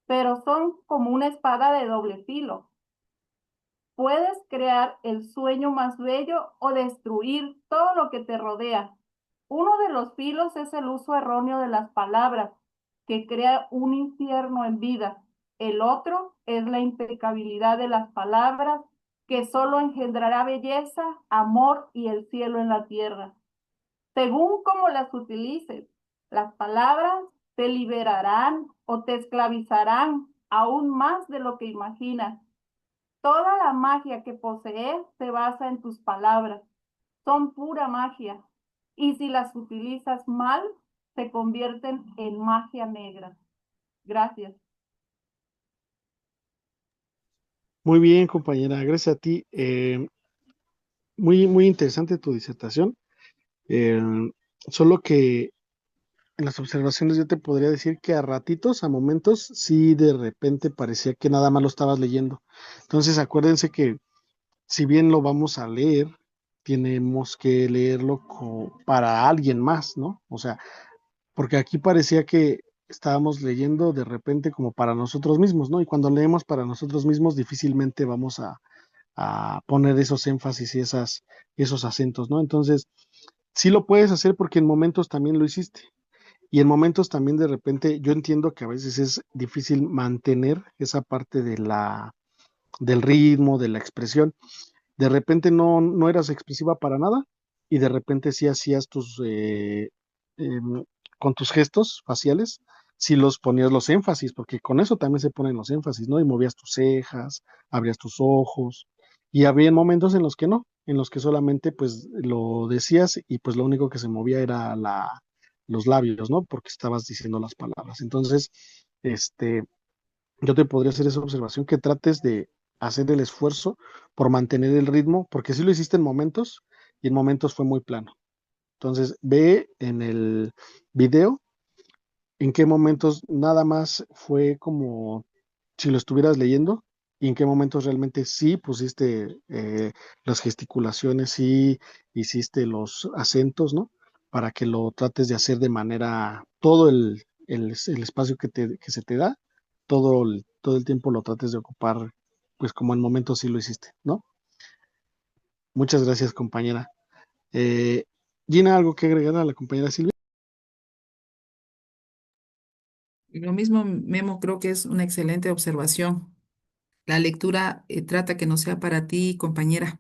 pero son como una espada de doble filo. Puedes crear el sueño más bello o destruir todo lo que te rodea. Uno de los filos es el uso erróneo de las palabras, que crea un infierno en vida. El otro es la impecabilidad de las palabras, que solo engendrará belleza, amor y el cielo en la tierra. Según cómo las utilices, las palabras te liberarán o te esclavizarán aún más de lo que imaginas. Toda la magia que posees se basa en tus palabras. Son pura magia. Y si las utilizas mal, se convierten en magia negra. Gracias. Muy bien, compañera, gracias a ti. Muy interesante tu disertación. Eh, Solo que en las observaciones yo te podría decir que a ratitos, a momentos, sí de repente parecía que nada más lo estabas leyendo. Entonces acuérdense que si bien lo vamos a leer, tenemos que leerlo para alguien más, ¿no? O sea, porque aquí parecía que estábamos leyendo de repente como para nosotros mismos, ¿no? Y cuando leemos para nosotros mismos, difícilmente vamos a poner esos énfasis y esos acentos, ¿no? Entonces, sí lo puedes hacer porque en momentos también lo hiciste. Y en momentos también de repente, yo entiendo que a veces es difícil mantener esa parte del ritmo, de la expresión. De repente no eras expresiva para nada y de repente sí hacías em, con tus gestos faciales, sí los ponías los énfasis, porque con eso también se ponen los énfasis, ¿no? Y movías tus cejas, abrías tus ojos y había momentos en los que no, en los que solamente pues lo decías y pues lo único que se movía era los labios, ¿no? Porque estabas diciendo las palabras. Entonces, este, yo te podría hacer esa observación, que trates de hacer el esfuerzo por mantener el ritmo, porque sí lo hiciste en momentos y en momentos fue muy plano. Entonces, ve en el video en qué momentos nada más fue como si lo estuvieras leyendo y en qué momentos realmente sí pusiste las gesticulaciones, sí hiciste los acentos, ¿no? Para que lo trates de hacer de manera, todo el espacio que se te da, todo el tiempo lo trates de ocupar, pues como en momentos sí lo hiciste, ¿no? Muchas gracias, compañera. Eh, Gina, ¿algo que agregar a la compañera Silvia? Lo mismo, Memo, creo que es una excelente observación. La lectura trata que no sea para ti, compañera,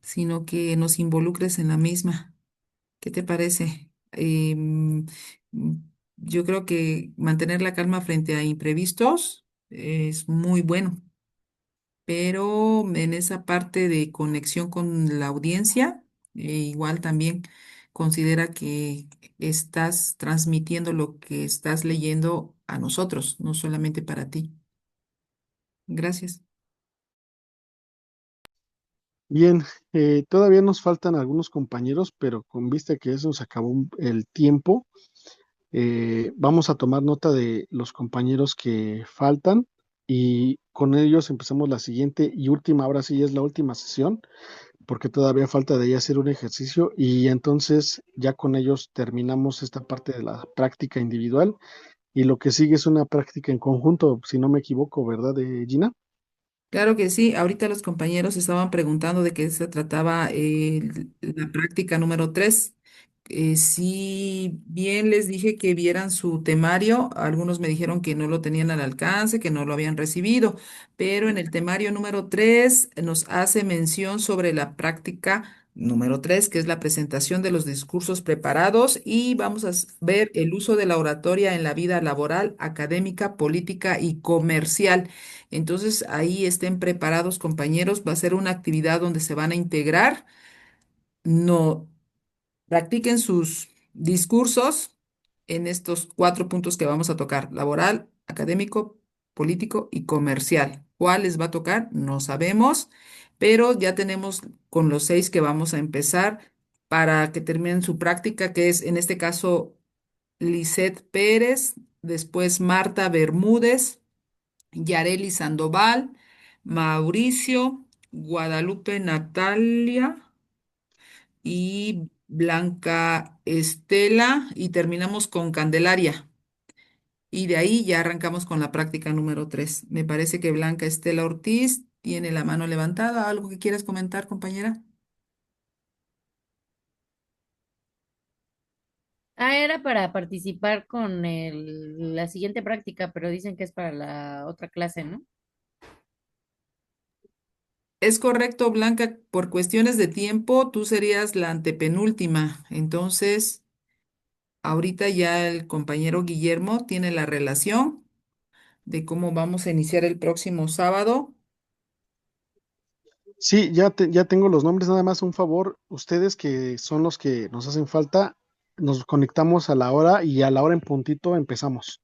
sino que nos involucres en la misma. ¿Qué te parece? Mm, yo creo que mantener la calma frente a imprevistos es muy bueno, pero en esa parte de conexión con la audiencia, igual también considera que estás transmitiendo lo que estás leyendo a nosotros, no solamente para ti. Gracias. Bien, todavía nos faltan algunos compañeros, pero con vista que ya se nos acabó el tiempo, vamos a tomar nota de los compañeros que faltan y con ellos empezamos la siguiente y última, ahora sí es la última sesión, porque todavía falta de ahí hacer un ejercicio y entonces ya con ellos terminamos esta parte de la práctica individual y lo que sigue es una práctica en conjunto, si no me equivoco, ¿verdad, Gina? Claro que sí, ahorita los compañeros estaban preguntando de qué se trataba la práctica número 3. Si bien les dije que vieran su temario, algunos me dijeron que no lo tenían al alcance, que no lo habían recibido, pero en el temario número 3 nos hace mención sobre la práctica número 3, que es la presentación de los discursos preparados, y vamos a ver el uso de la oratoria en la vida laboral, académica, política y comercial. Entonces, ahí estén preparados, compañeros. Va a ser una actividad donde se van a integrar. no practiquen sus discursos en estos 4 puntos que vamos a tocar: laboral, académico, político y comercial. ¿Cuál les va a tocar? No sabemos, pero ya tenemos con los 6 que vamos a empezar para que terminen su práctica, que es en este caso Lisette Pérez, después Marta Bermúdez, Yareli Sandoval, Mauricio, Guadalupe Natalia y Blanca Estela, y terminamos con Candelaria. Y de ahí ya arrancamos con la práctica número 3. Me parece que Blanca Estela Ortiz tiene la mano levantada. ¿Algo que quieras comentar, compañera? Ah, era para participar con la siguiente práctica, pero dicen que es para la otra clase, ¿no? Es correcto, Blanca, por cuestiones de tiempo, tú serías la antepenúltima. Entonces, ahorita ya el compañero Guillermo tiene la relación de cómo vamos a iniciar el próximo sábado. Sí, ya tengo los nombres, nada más un favor, ustedes que son los que nos hacen falta, nos conectamos a la hora y a la hora en puntito empezamos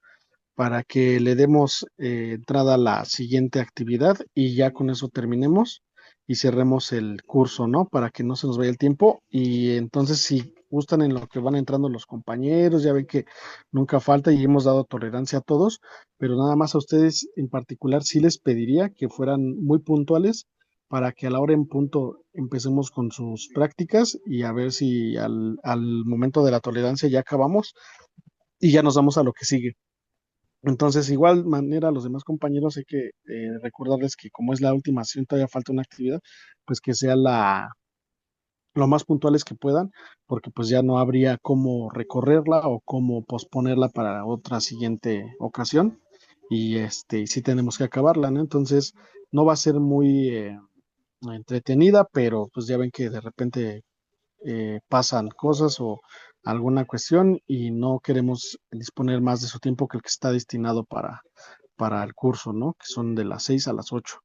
para que le demos entrada a la siguiente actividad y ya con eso terminemos y cerremos el curso, ¿no? Para que no se nos vaya el tiempo y entonces si gustan en lo que van entrando los compañeros, ya ven que nunca falta y hemos dado tolerancia a todos, pero nada más a ustedes en particular sí les pediría que fueran muy puntuales para que a la hora en punto empecemos con sus prácticas y a ver si al momento de la tolerancia ya acabamos y ya nos vamos a lo que sigue. Entonces, igual manera, los demás compañeros hay que recordarles que como es la última sesión, todavía falta una actividad, pues que sea lo más puntuales que puedan, porque pues ya no habría cómo recorrerla o cómo posponerla para otra siguiente ocasión. Y sí tenemos que acabarla, ¿no? Entonces, no va a ser muy entretenida, pero pues ya ven que de repente pasan cosas o alguna cuestión y no queremos disponer más de su tiempo que el que está destinado para el curso, ¿no? Que son de las 6 a las 8.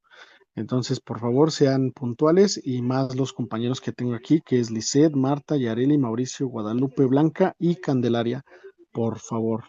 Entonces, por favor, sean puntuales y más los compañeros que tengo aquí, que es Lisette, Marta, Yareli, Mauricio, Guadalupe, Blanca y Candelaria, por favor.